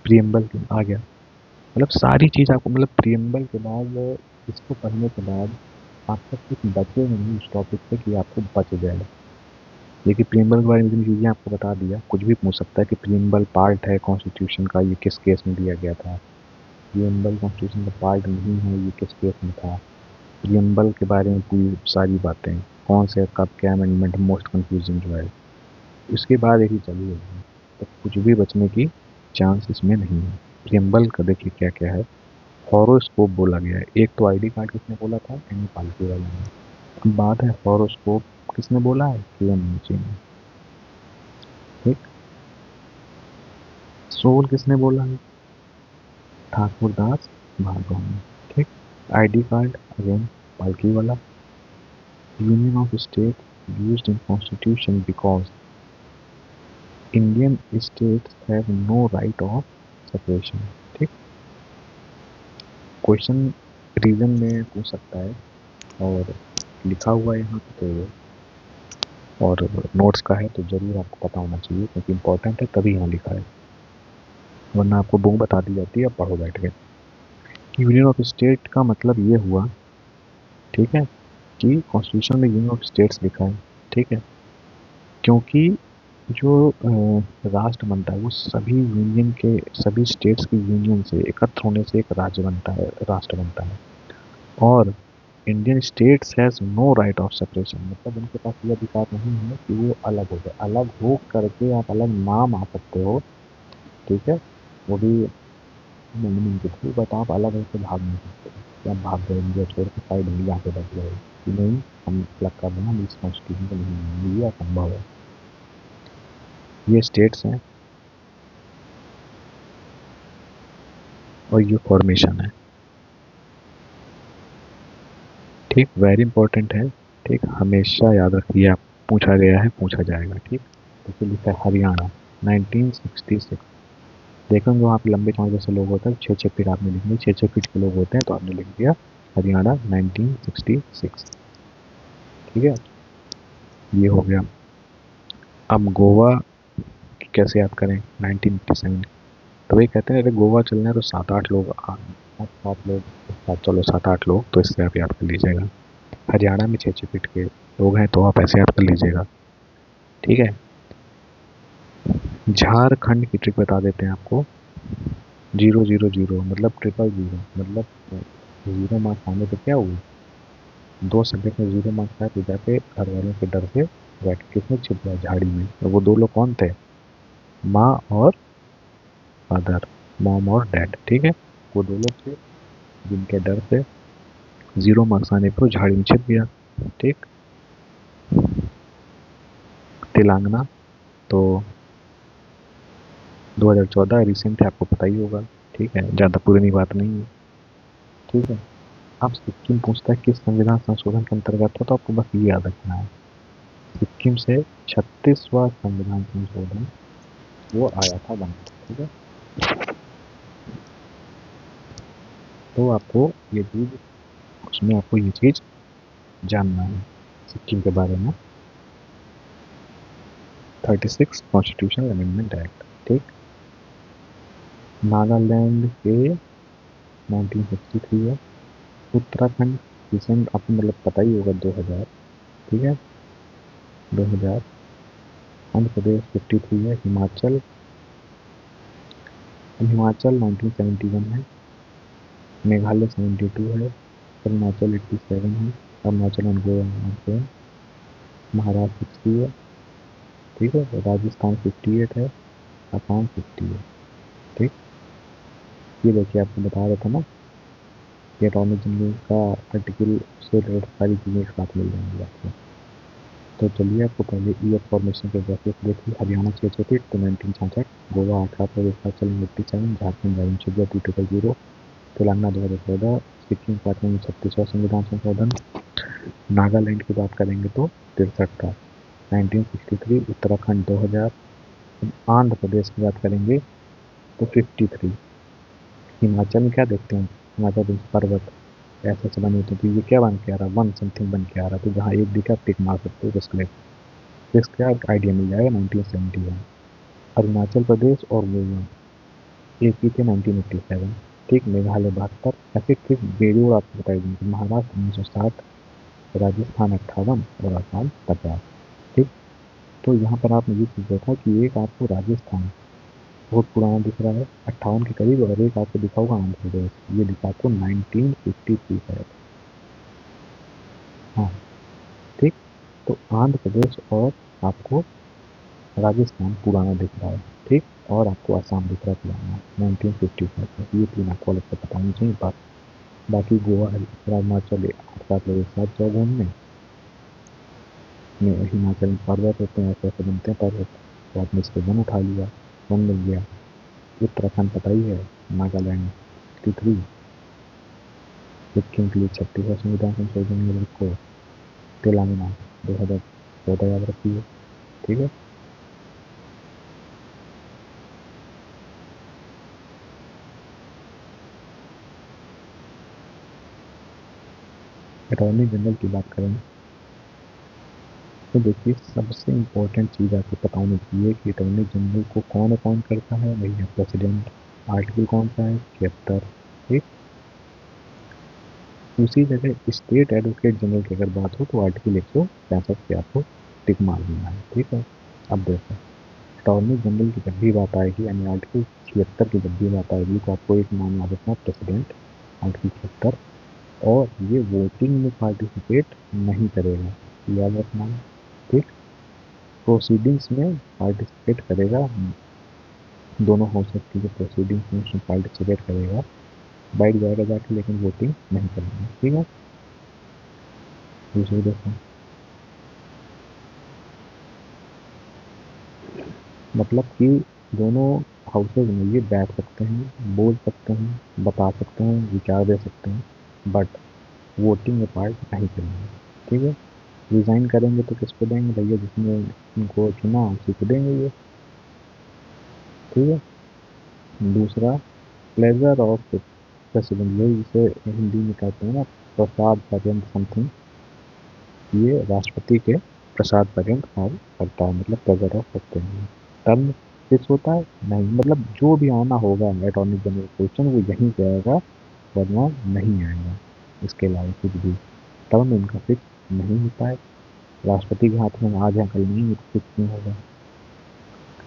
प्रीएम्बल आ गया, मतलब सारी चीज़ आपको, मतलब प्रीएम्बल के बाद, इसको पढ़ने के बाद आपका कुछ बचे नहीं उस टॉपिक पे कि आपको बच जाए। देखिए प्रीएम्बल के बारे में इतनी चीज़ें आपको बता दिया, कुछ भी पूछ सकता है कि प्रीएम्बल पार्ट है कॉन्स्टिट्यूशन का, ये किस केस में दिया गया था, प्रीएम्बल कॉन्स्टिट्यूशन का पार्ट नहीं है, ये किस केस में था, प्रीएम्बल के बारे में पूरी सारी बातें, कौन से कब क्या अमेंडमेंट, मोस्ट कंफ्यूजिंग जो है, उसके बाद यही चली जाएगी, तो कुछ भी बचने की चांस इसमें नहीं है। प्रीएम्बल का देखिए क्या क्या है, हॉरोस्कोप बोला गया है। एक तो आईडी कार्ड किसने बोला था? एनी पालकी वाले ने। अब बात है हॉरोस्कोप किसने बोला है? केएन मुंशी ने। ठीक। सोल किसने बोला है? ठाकुर दास भार्गव ने। ठीक। आईडी कार्ड अगेन पालकी वाला। Union of state used in constitution because Indian states have no right of separation. ठीक। क्वेश्चन रीजन में पूछ सकता है और लिखा हुआ है यहाँ पे तो, और नोट्स का है तो जरूर आपको पता होना चाहिए क्योंकि इंपॉर्टेंट है तभी यहाँ लिखा है, वरना आपको बुक बता दी जाती है, आप पढ़ो बैठ के। यूनियन ऑफ स्टेट का मतलब ये हुआ, ठीक है, कि कॉन्स्टिट्यूशन में यूनियन ऑफ स्टेट्स लिखा है। ठीक है, क्योंकि जो राष्ट्र बनता है वो सभी यूनियन के, सभी स्टेट्स की यूनियन से एकत्र होने से एक राज्य बनता है, राष्ट्र बनता है। और Indian states has no right of separation, मतलब उनके पास ये अधिकार नहीं है कि वो अलग हो जाए। अलग हो करके आप अलग नाम आ सकते हो, ठीक है, वो भी नॉमिनी के थ्रू, बट आप अलग होकर भाग नहीं सकते कि आप भाग गए इंडिया छोड़ के साइड इंडिया पे बैठ गए कि नहीं हम अलग कर रहे हैं, हम इस कॉन्स्टिट्यूशन को नहीं मानेंगे, ये असंभव है। ये स्टेट्स हैं और ये फॉर्मेशन है। ठीक, वेरी इंपॉर्टेंट है। ठीक, हमेशा याद रखिए, आप पूछा गया है, पूछा जाएगा। ठीक, तो लिखा है हरियाणा 1966। देखेंगे वहाँ पे लंबे चौड़े जैसे लोग होते हैं, 6-6 फीट आपने लिख दिया, 6-6 फीट के लोग होते हैं तो आपने लिख दिया हरियाणा 1966। ठीक है, ये हो गया। अब गोवा कैसे याद करें? 1987। तो वही कहते हैं अरे गोवा चलना है तो 7-8 लोग चलो 7-8 लोग, तो इससे आप याद कर लीजिएगा। हरियाणा में 6-6 फीट के लोग हैं तो आप ऐसे याद कर लीजिएगा। ठीक है, झारखंड की ट्रिक बता देते हैं आपको। 000 मतलब 000, मतलब जीरो मार्क्स आने पे क्या हुआ, 2 सब्जेक्ट में 0 मार्क्स आए तो जाके घर वालों के डर से बैठ के किसमें छिप गया, झाड़ी में। और वो 2 लोग कौन थे? माँ और फादर, मॉम और डैड। ठीक है, वो 2 लोग थे जिनके डर से 0 मार्क्स आने पर वो झाड़ी में छिप गया। ठीक। तेलंगाना तो 2014 रिसेंट है, आपको पता ही होगा। ठीक है, ज़्यादा पुरानी बात नहीं है। ठीक है, अब सिक्किम पूछता है किस संविधान संशोधन के अंतर्गत हो, तो आपको बस ये याद रखना है, सिक्किम से 36वां संविधान संशोधन वो आया था बन। ठीक है, तो आपको ये चीज़, उसमें आपको ये चीज़ जानना है सिक्किम के बारे में। 36 कॉन्स्टिट्यूशनल अमेंडमेंट एक्ट। ठीक। नागालैंड के 1963 है। उत्तराखंड रिसेंट आपको मतलब पता ही होगा 2000। ठीक है, 2000। आंध्र प्रदेश 53 है। हिमाचल 1971 है। मेघालय 72 है। अरुणाचल 87 है। अरुणाचल एंड गोवा। महाराष्ट्र 60 है। ठीक है, राजस्थान 58 है। असम 50 है। ठीक। ये देखिए आपको बता रहा था ना, ये अटॉर्नी जनरल का आर्टिकल से रिलेटेड सारी चीज़ें एक साथ मिल जाएंगी आपको। तो चलिए आपको पहले ईयर फॉर्मेशन के ग्राफिक देखिए। हरियाणा 6-6 फीट तो 1966, गोवा 18, हिमाचल 87, झारखंड 200, तेलंगाना 2014, सिक्किम पार्टनर में 36वां संविधान संशोधन, नागालैंड की बात करेंगे तो 63 का 1963, उत्तराखंड 2000, आंध्र प्रदेश की बात करेंगे तो 53। हिमाचल में क्या देखते हैं, हिमाचल प्रदेश पर्वत ऐसे ऐसे बने होते हैं, तो ये क्या बन के आ रहा है, वन समथिंग बन के आ रहा है, तो जहाँ एक दिखा टिक मार सकते हो इसके लिए। इसका आइडिया मिल जाएगा 1971। अरुणाचल प्रदेश और गोवा एक ही थे 1987। ठीक, मेघालय 72, ऐसे ठीक बेजोड़ आपको बताई देंगे। महाराष्ट्र 1960, राजस्थान 58 और असम 50। ठीक, तो यहाँ पर आपने ये चीज़ देखा कि एक आपको राजस्थान बहुत पुराना दिख रहा है 58 के करीब, और एक आपको दिखा होगा आंध्र प्रदेश, ये दिखा आपको 1953 है। हाँ। ठीक, तो आंध्र प्रदेश और आपको राजस्थान पुराना दिख रहा है। ठीक, और आपको आसाम दिख रहा पुराना 1955 का। ये 3 आपको अलग से पता होनी चाहिए बात। बाकी गोवा अरुणाचल 8-7 लोग एक साथ जाओ घूमने। हिमाचल में पर्वत होते हैं, ऐसे ऐसे बनते हैं पर्वत, तो आपने इस पे वन उठा लिया, वन मिल गया। उत्तराखंड पता ही है, नागालैंड 63, सिक्किम के लिए 36वां संविधान संशोधन है को, तेलंगाना 2014 याद रखिए। ठीक है। अटॉर्नी जनरल की बात करें तो देखिए सबसे इम्पोर्टेंट चीज़ आपको पता होनी चाहिए कि अटॉर्नी जनरल को कौन अपॉइंट करता है, भैया प्रेसिडेंट। आर्टिकल कौन सा है, 76। ठीक। उसी जगह स्टेट एडवोकेट जनरल की अगर बात हो तो आर्टिकल 165 पे आपको टिक मार देना है। ठीक है। अब देखो अटॉर्नी जनरल की जब भी बात आएगी, यानी आर्टिकल 76 की जब भी बात आएगी, तो आपको एक नाम याद रखना, प्रेसिडेंट। आर्टिकल 76। और ये वोटिंग में पार्टिसिपेट नहीं करेगा, याद रखना है। ठीक। प्रोसीडिंग्स में पार्टिसिपेट करेगा, दोनों हाउसेस की जो प्रोसीडिंग्स में उसमें पार्टिसिपेट करेगा, बैठ जाएगा जाके, लेकिन वोटिंग नहीं करेगा। ठीक है। दूसरी देखो, मतलब कि दोनों हाउसेज में ये बैठ सकते हैं, बोल सकते हैं, बता सकते हैं, विचार दे सकते हैं, बट वोटिंग में पार्ट नहीं करेंगे। ठीक है। रिजाइन करेंगे तो किसको देंगे, भैया जिसने उनको चुना उसी को देंगे ये। ठीक है। दूसरा, प्लेजर ऑफ प्रेसिडेंट, यही जिसे हिंदी में कहते हैं ना, प्रसाद पर्यंत समथिंग, ये राष्ट्रपति के प्रसाद पर्यंत काम करता है, मतलब प्लेजर ऑफ सकते हैं। टर्म फिक्स होता है नहीं, मतलब जो भी आना होगा अटॉर्नी जनरल क्वेश्चन वो यहीं से आएगा, वरना नहीं आएगा। इसके अलावा कुछ भी टर्म इनका फिक्स नहीं होता है। राष्ट्रपति के हाथ में आज है कल नहीं, ये फिक्स नहीं होगा।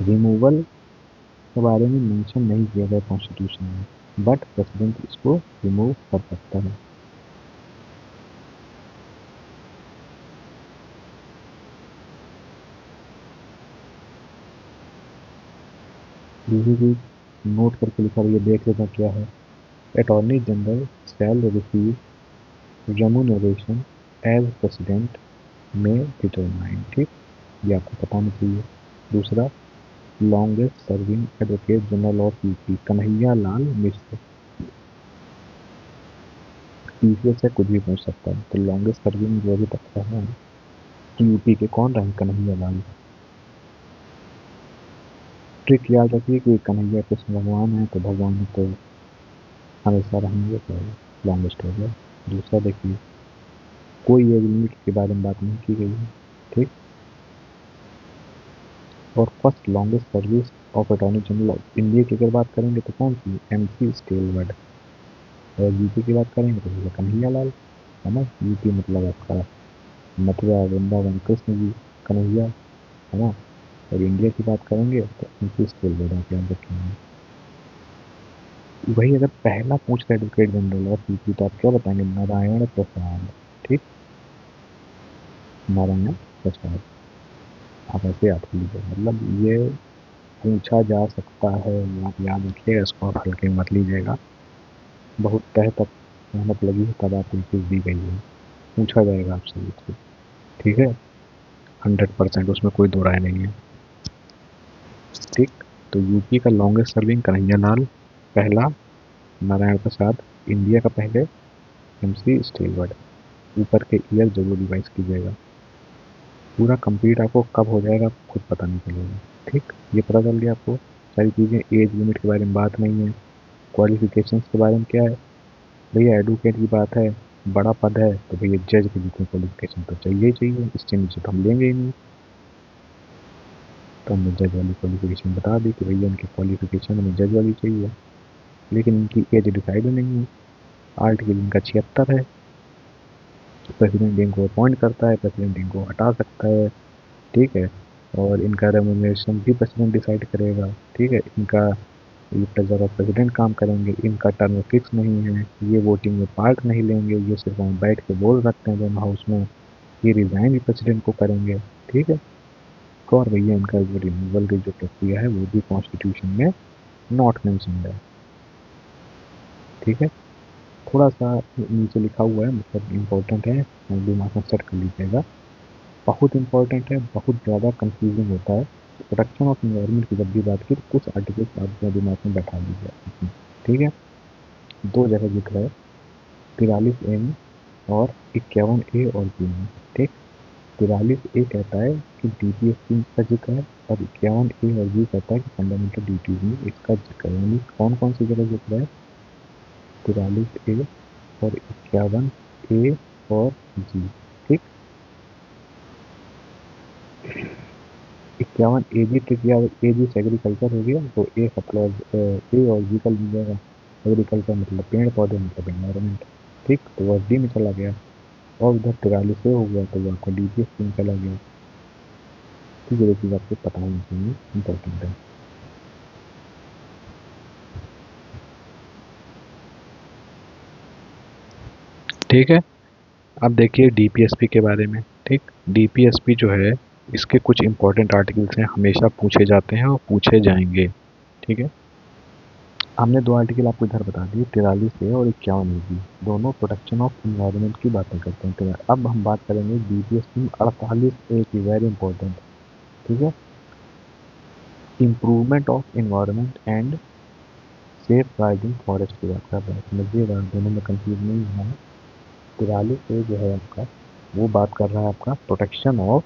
रिमूवल के बारे में मेंशन नहीं किया गया कॉन्स्टिट्यूशन में, बट प्रेसिडेंट इसको रिमूव कर सकता है। दूसरी चीज नोट करके लिखा हुआ, ये देख लेना क्या है। अटॉर्नी जनरल शैल रिसीव रेमुनरेशन एज प्रेसिडेंट में डिटरमाइन। ठीक। ये आपको पता होना चाहिए। दूसरा, longest serving advocate general of UP Kanhaiya Lal Mishra. PCS से कुछ भी पूछ सकता है, तो लॉन्गेस्ट सर्विंग जो अभी तक है यूपी के कौन रहे, कन्हैया लाल। ट्रिक याद रखिए कि कन्हैया कृष्ण भगवान है, तो भगवान तो हमेशा रहेंगे, तो लॉन्गेस्ट हो गया। दूसरा देखिए, कोई एज लिमिट के बारे में बात नहीं की गई है। ठीक। और first longest service of attorney general of India की अगर बात करेंगे तो कौन सी, एमसी स्टेलवर्ड। और यूपी की बात करेंगे तो भैया कन्हैया लाल, है ना। यूपी मतलब आपका मथुरा वृंदावन कृष्ण जी, कन्हैया, है ना। और इंडिया की बात करेंगे तो एमसी स्टेलवर्ड आप याद रखेंगे। वही अगर पहला पूछ रहे एडवोकेट जनरल ऑफ यूपी तो आप क्या बताएंगे, नारायण प्रसाद। ठीक। नारायण प्रसाद, आप ऐसे याद कर लीजिए, मतलब ये पूछा जा सकता है, आप याद रखिएगा, इसको आप हल्के में मत लीजिएगा। बहुत तह तक मेहनत लगी है तब आपको ये चीज़ दी गई है, पूछा जाएगा आपसे ये चीज़। ठीक है। 100% उसमें कोई दो राय नहीं है। ठीक। तो यूपी का लॉन्गेस्ट सर्विंग कन्हैया लाल पहला, नारायण प्रसाद इंडिया का पहले, एमसी स्टीलवर्ड। ऊपर के ईयर जरूर रिवाइज कीजिएगा, पूरा कंप्लीट आपको कब हो जाएगा खुद पता नहीं चलेगा। ठीक। ये पता चल गया आपको सारी चीज़ें, एज लिमिट के बारे में बात नहीं है। क्वालिफिकेशंस के बारे में क्या है, भैया एडवोकेट की बात है, बड़ा पद है, तो भैया जज की जितनी क्वालिफिकेशन तो चाहिए ही चाहिए, इससे नीचे तो हम लेंगे ही नहीं। तो हमने जज वाली क्वालिफिकेशन बता दी कि भैया इनकी क्वालिफिकेशन हमें जज वाली चाहिए, लेकिन इनकी एज डिसाइड नहीं है। आर्टिकल इनका 76 है, प्रेसिडेंट इनको अपॉइंट करता है, प्रेसिडेंट इनको हटा सकता है। ठीक है। और इनका रेमुनरेशन भी प्रेसिडेंट डिसाइड करेगा। ठीक है। इनका ये प्रेजर ऑफ प्रेसिडेंट काम करेंगे, इनका टर्म फिक्स नहीं है, ये वोटिंग में पार्ट नहीं लेंगे, ये सिर्फ वहाँ बैठ के बोल सकते हैं दोनों हाउस में, ये रिजाइन भी प्रेसिडेंट को करेंगे। ठीक है। और भैया इनका जो रिमूवल की जो प्रक्रिया है वो भी कॉन्स्टिट्यूशन में नॉट मेंशन्ड है। ठीक है, थोड़ा सा नीचे लिखा हुआ है, मतलब इम्पोर्टेंट है, दिमाग में सेट कर लीजिएगा। बहुत इंपॉर्टेंट है, बहुत ज़्यादा कंफ्यूजिंग होता है। प्रोटेक्शन ऑफ इन्वायरमेंट की जब भी बात की, कुछ आर्टिकल्स आप अपने दिमाग में बैठा लीजिए। ठीक है, दो जगह जिक्र है, 43A में और 51A और बी में। ठीक, 43A कहता है कि डीपीएसपी का जिक्र है, और 51A और बी कहता है कि फंडामेंटल ड्यूटीज में इसका जिक्र है। यानी कौन कौन सी जगह जिक्र है? 43A और 51A और जी। ठीक, 51 ए ट्रिक या ए जिस एग्रीकल्चर हो गया, तो ए सप्लाई ए और जी का मिल जाएगा। एग्रीकल्चर मतलब पेड़ पौधे, मतलब एनवायरमेंट। ठीक, तो वह डी में चला गया, और उधर 43 हो गया तो वो आपका डीपीएस में चला गया। ठीक है, ये चीज़ आपको पता होनी चाहिए, इंपॉर्टेंट है। ठीक है, अब देखिए डीपीएसपी के बारे में। ठीक, डीपीएसपी जो है, इसके कुछ इंपॉर्टेंट आर्टिकल्स हैं, हमेशा पूछे जाते हैं और पूछे जाएंगे। ठीक है, हमने दो आर्टिकल आपको इधर बता दिए, 43A और 51A, दोनों प्रोटेक्शन ऑफ इन्वायरमेंट की बातें करते हैं। अब हम बात करेंगे डीपीएसपी में 48A की, वेरी इंपॉर्टेंट। ठीक है, improvement of environment and safeguarding forest की बात कर रहे हैं। समझिएगा, दोनों में कंफ्यूज नहीं होना है। 43A जो है आपका, वो बात कर रहा है आपका प्रोटेक्शन ऑफ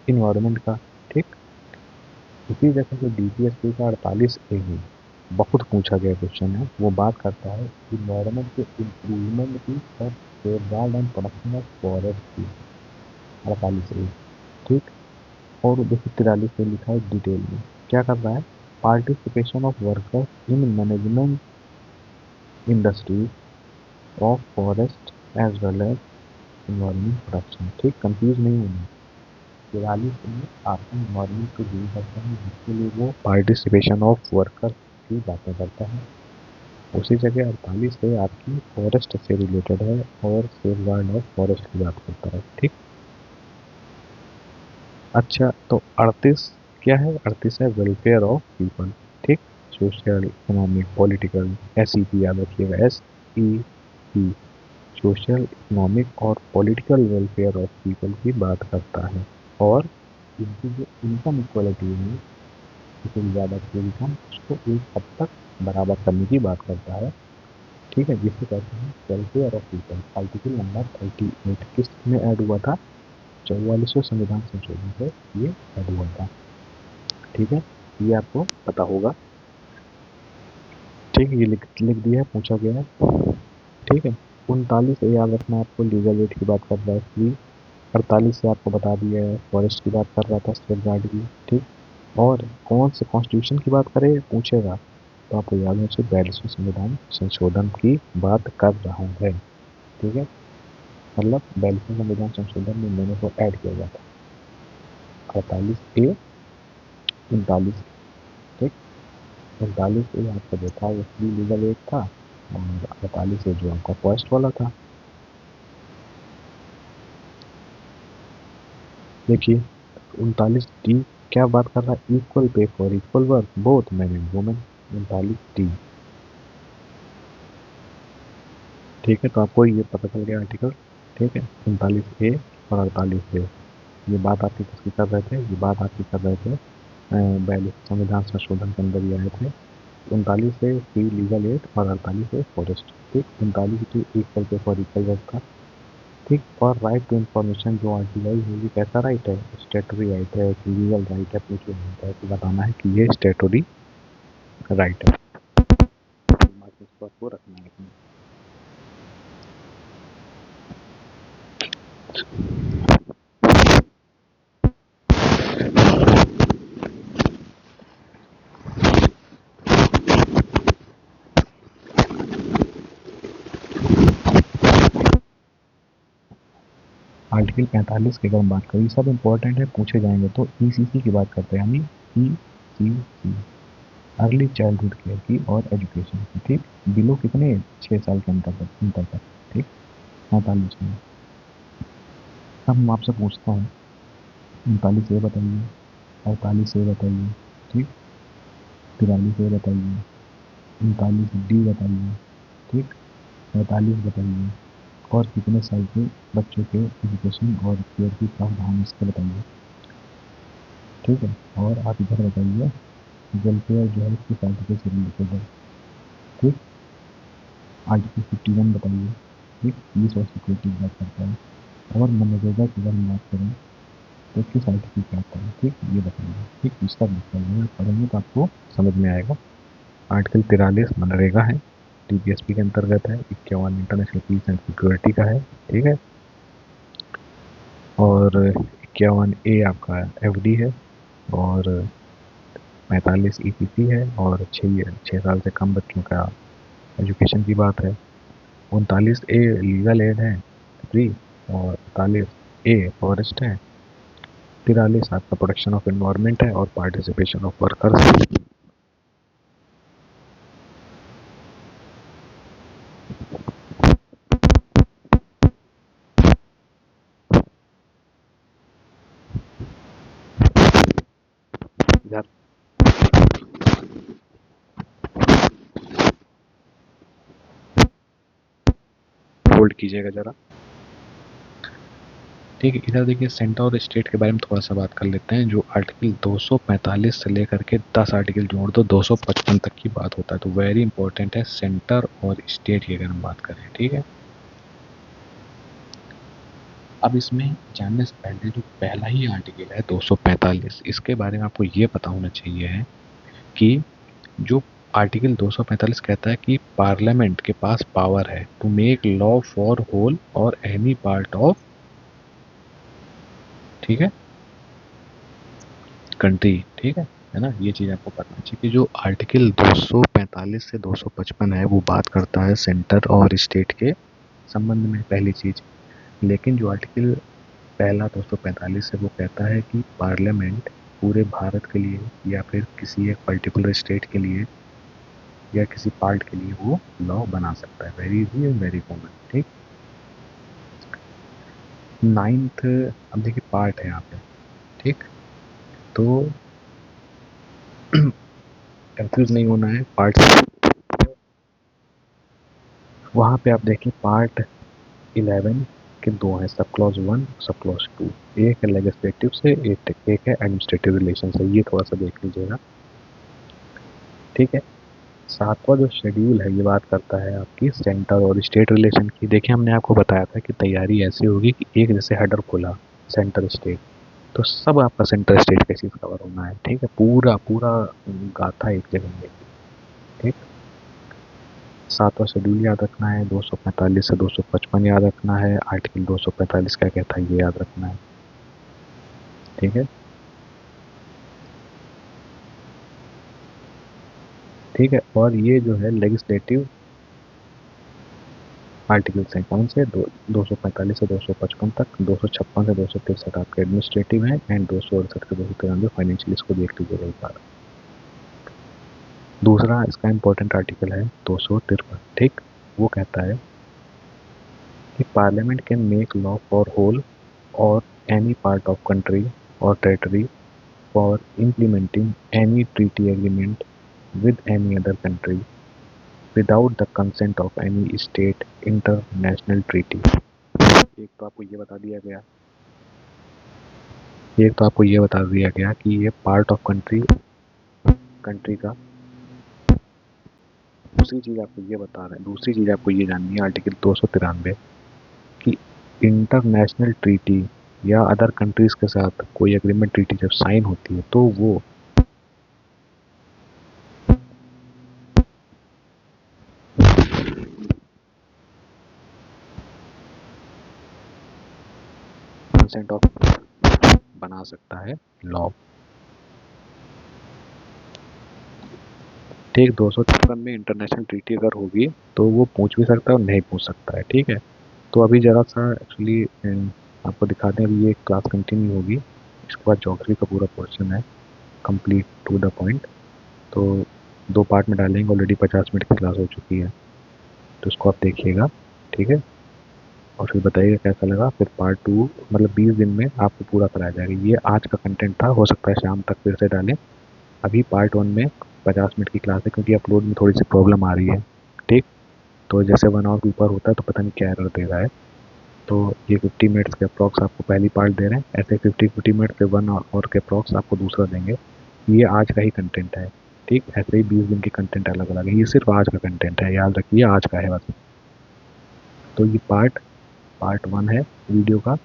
इन्वायरमेंट का। ठीक, इसी जगह जो डीपीएसपी का 48A है, बहुत पूछा गया क्वेश्चन है, वो बात करता है इन्वायरमेंट के इम्प्रूवमेंट की और safeguard and protection of forest की। 48A। ठीक, और देखिए 43A लिखा है डिटेल में, क्या कर रहा है? Participation of workers in management industries of forest as well as environment protection. ठीक, कंफ्यूज नहीं होना। 43 में आपका इन्वायरमेंट को डील करता है, जिसके लिए वो पार्टिसिपेशन ऑफ वर्कर्स की बातें करता है। उसी जगह 48 से आपकी फॉरेस्ट से रिलेटेड है और सेफ गार्ड ऑफ फॉरेस्ट की बात करता है। ठीक, अच्छा, तो 38 क्या है? 38 है वेलफेयर ऑफ पीपल। ठीक, सोशल इकोनॉमिक पॉलिटिकल, SEP याद रखिएगा, SEP, सोशल इकोनॉमिक और पॉलिटिकल वेलफेयर ऑफ पीपल की बात करता है। और इनकी जो इनकम इक्वलिटी है, किसी भी ज़्यादा की इनकम, उसको एक हद तक बराबर करने की बात करता है। ठीक है, जिसे कहते हैं welfare of people. Article number 38 किस में ऐड हुआ था? 44वें संविधान संशोधन से ये ऐड हुआ था। ठीक है, ये आपको पता होगा। ठीक है, ये लिख दिया है, पूछा गया है। ठीक है, 39 से याद रखना आपको, लीगल एड की बात कर रहा है फ्री। 48 से आपको बता दिया है, फॉरेस्ट की बात कर रहा था, सेफ गार्ड की। ठीक, और कौन से कॉन्स्टिट्यूशन की बात करे पूछेगा, तो आपको याद है उसे 42वें संविधान संशोधन की बात कर रहा है। ठीक है, मतलब 42वें संविधान संशोधन में मैंने को ऐड किया गया था 48A, 39। ठीक, 39A आपका जो था वो फ्री लीगल एड था, और 48A जो आपका फर्स्ट वाला था। देखिए, 39D क्या बात कर रहा है? Equal pay for equal work both man and women. 39D। ठीक है, तो आपको ये पता चल गया आर्टिकल। ठीक है, 39A और 48A, ये बात आपकी किसकी कर रहे थे? ये बात आपकी कर रहे थे 42 संविधान संशोधन के अंदर ये आए थे। 39 से फ्री लीगल एड और 48 से फॉरेस्ट। ठीक, 39 की equal pay for equal work था। ठीक, और राइट टू इन्फॉर्मेशन जो आरटीआई है, ये कैसा राइट है? स्टेटरी राइट है कि लीगल राइट है? पूछो नहीं है, तो बताना है कि ये स्टेटरी राइट है। दिमाग में इस बात को रखना है अपने। आर्टिकल 45 की अगर हम बात करें, सब इंपॉर्टेंट है, पूछे जाएंगे, तो ईसीसी की बात करते हैं, यानी ईसीसी, अर्ली चाइल्डहुड केयर की और एजुकेशन की। ठीक, बिलो कितने? 6 साल के अंतर तक। ठीक, 45 में। अब हम आपसे पूछता हूँ, 39 ये बताइए, 48 ए बताइए, ठीक, 43 ए बताइए, 39 डी बताइए, ठीक, 45 बताइए, और कितने साल के बच्चों के एजुकेशन और केयर की प्रावधान है इसके बताइए, ठीक है। और आप इधर बताइए वेलफेयर जो है किस आर्टिकल से रिलेटेड है, ठीक, आर्टिकल 51 बताइए, ठीक, पीस और सिक्योरिटी की बात करता है। और मनरेगा की अगर हम बात करें तो किस आर्टिकल पे आता है, ठीक, ये बताइए, ठीक, इसका बताइए, पढ़ेंगे तो आपको समझ में आएगा। आर्टिकल 43 मनरेगा है, टीपीएसपी के अंतर्गत है। 51 इंटरनेशनल पीस एंड सिक्योरिटी का है, ठीक है। और 51 ए आपका एफडी है, और 45 ईपीसी है, और 6 साल से कम बच्चों का एजुकेशन की बात है। 39 ए लीगल एड है, फ्री, और 45 ए फॉरेस्ट है। 43 आपका प्रोटेक्शन ऑफ एनवायरनमेंट है और पार्टिसिपेशन ऑफ वर्कर्स। होल्ड कीजिएगा जरा, ठीक है। इधर देखिए सेंटर और स्टेट के बारे में थोड़ा सा बात कर लेते हैं। जो आर्टिकल 245 से लेकर के 10 आर्टिकल जोड़ दो 255 तक की बात होता है, तो वेरी इंपॉर्टेंट है सेंटर और स्टेट की अगर हम बात करें, ठीक है। अब इसमें जानने से पहले जो पहला ही आर्टिकल है 245, इसके बारे में आपको ये पता होना चाहिए है कि जो आर्टिकल 245 कहता है कि पार्लियामेंट के पास पावर है to make law for whole or any part of, ठीक है, कंट्री, ठीक है ना। ये चीज़ आपको पता चाहिए कि जो आर्टिकल 245 से 255 है वो बात करता है सेंटर और स्टेट के संबंध में, पहली चीज़। लेकिन जो आर्टिकल पहला 245 है वो कहता है कि पार्लियामेंट पूरे भारत के लिए या फिर किसी एक पर्टिकुलर स्टेट के लिए या किसी पार्ट के लिए वो लॉ बना सकता है। Very easy and very common, ठीक। नाइन्थ, अब देखिए पार्ट है यहाँ पे, ठीक, तो कंफ्यूज नहीं होना है पार्ट। वहाँ पे आप देखिए पार्ट 11 के दो हैं, सब क्लॉज 1, सब क्लॉज 2। एक है लेजिस्लेटिव से, एक है एडमिनिस्ट्रेटिव रिलेशन से, ये थोड़ा सा देख लीजिएगा, ठीक है। सातवां जो शेड्यूल है ये बात करता है आपकी सेंटर और स्टेट रिलेशन की। देखिए हमने आपको बताया था कि तैयारी ऐसी होगी कि एक जैसे हेडर खोला सेंटर स्टेट, तो सब आपका सेंटर स्टेट का चीज़ कवर होना है, ठीक है, पूरा पूरा गाथा एक जगह में, ठीक। सातवां शेड्यूल याद रखना है, 245 से 255 याद रखना है, आर्टिकल 245 क्या कहता है ये याद रखना है, ठीक है, ठीक है। और ये जो है लेजिस्लेटिव आर्टिकल्स हैं कौन से, 245 से 255 तक, 256 से 263 आपके एडमिनिस्ट्रेटिव हैं, एंड 268 से 293 फाइनेंशियल। इसको देख लीजिएगा एक बार। दूसरा इसका इंपॉर्टेंट आर्टिकल है 253, ठीक। वो कहता है कि parliament can make law for whole or any part of country और territory for implementing any treaty agreement with any other country without the consent of any state international treaty। एक तो आपको ये बता दिया गया, एक तो आपको ये बता दिया गया कि ये पार्ट ऑफ कंट्री, कंट्री का। दूसरी चीज़ आपको ये बता रहे हैं, दूसरी चीज़ आपको ये जाननी है आर्टिकल 293 कि इंटरनेशनल ट्रीटी या अदर कंट्रीज के साथ कोई एग्रीमेंट ट्रीटी जब साइन होती है तो वो कंसेंट ऑफ बना सकता है लॉ, ठीक। 256 में इंटरनेशनल ट्रीटी अगर होगी तो वो पूछ भी सकता है और नहीं पूछ सकता है, ठीक है। तो अभी ज़रा सा एक्चुअली आपको दिखा दें, अभी ये क्लास कंटिन्यू होगी, इसके बाद ज्योग्राफी का पूरा पोर्शन है कंप्लीट टू द पॉइंट। तो 2 पार्ट में डालेंगे, ऑलरेडी 50 मिनट की क्लास हो चुकी है, तो इसको आप देखिएगा, ठीक है। और फिर बताइएगा कैसा लगा। फिर पार्ट 2 मतलब 20 दिन में आपको पूरा कराया जाएगा। ये आज का कंटेंट था, हो सकता है शाम तक फिर से डालें। अभी पार्ट 1 में 50 मिनट की क्लास है, क्योंकि अपलोड में थोड़ी सी प्रॉब्लम आ रही है। ठीक, तो जैसे 1 आवर के ऊपर होता है तो पता नहीं क्या एरर दे रहा है। तो ये 50 मिनट्स के अप्रॉक्स आपको पहली पार्ट दे रहे हैं, ऐसे 50 मिनट से 1 आवर के अप्रॉक्स आपको दूसरा देंगे। ये आज का ही कंटेंट है। ठीक, ऐसे ही 20 दिन के कंटेंट अलग अलग है, ये सिर्फ आज का कंटेंट है, याद रखिए आज का है बस। तो ये पार्ट 1 है वीडियो का।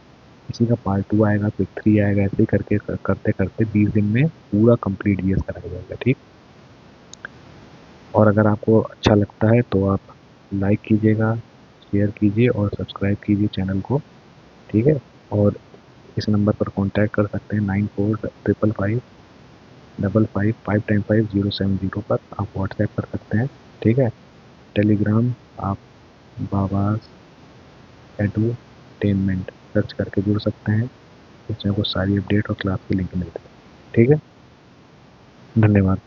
इसी का पार्ट 2 आएगा, फिर 3 आएगा, ऐसे ही करके करते करते 20 दिन में पूरा कंप्लीट जीएस कराया जाएगा। ठीक, और अगर आपको अच्छा लगता है तो आप लाइक कीजिएगा, शेयर कीजिए और सब्सक्राइब कीजिए चैनल को। ठीक है, और इस नंबर पर कांटेक्ट कर सकते हैं 9455555070 पर आप व्हाट्सएप कर सकते हैं। ठीक है, टेलीग्राम आप बाबास एडुटेनमेंट सर्च करके जुड़ सकते हैं। इसमें आपको सारी अपडेट और क्लास की लिंक मिलती है। ठीक है, धन्यवाद।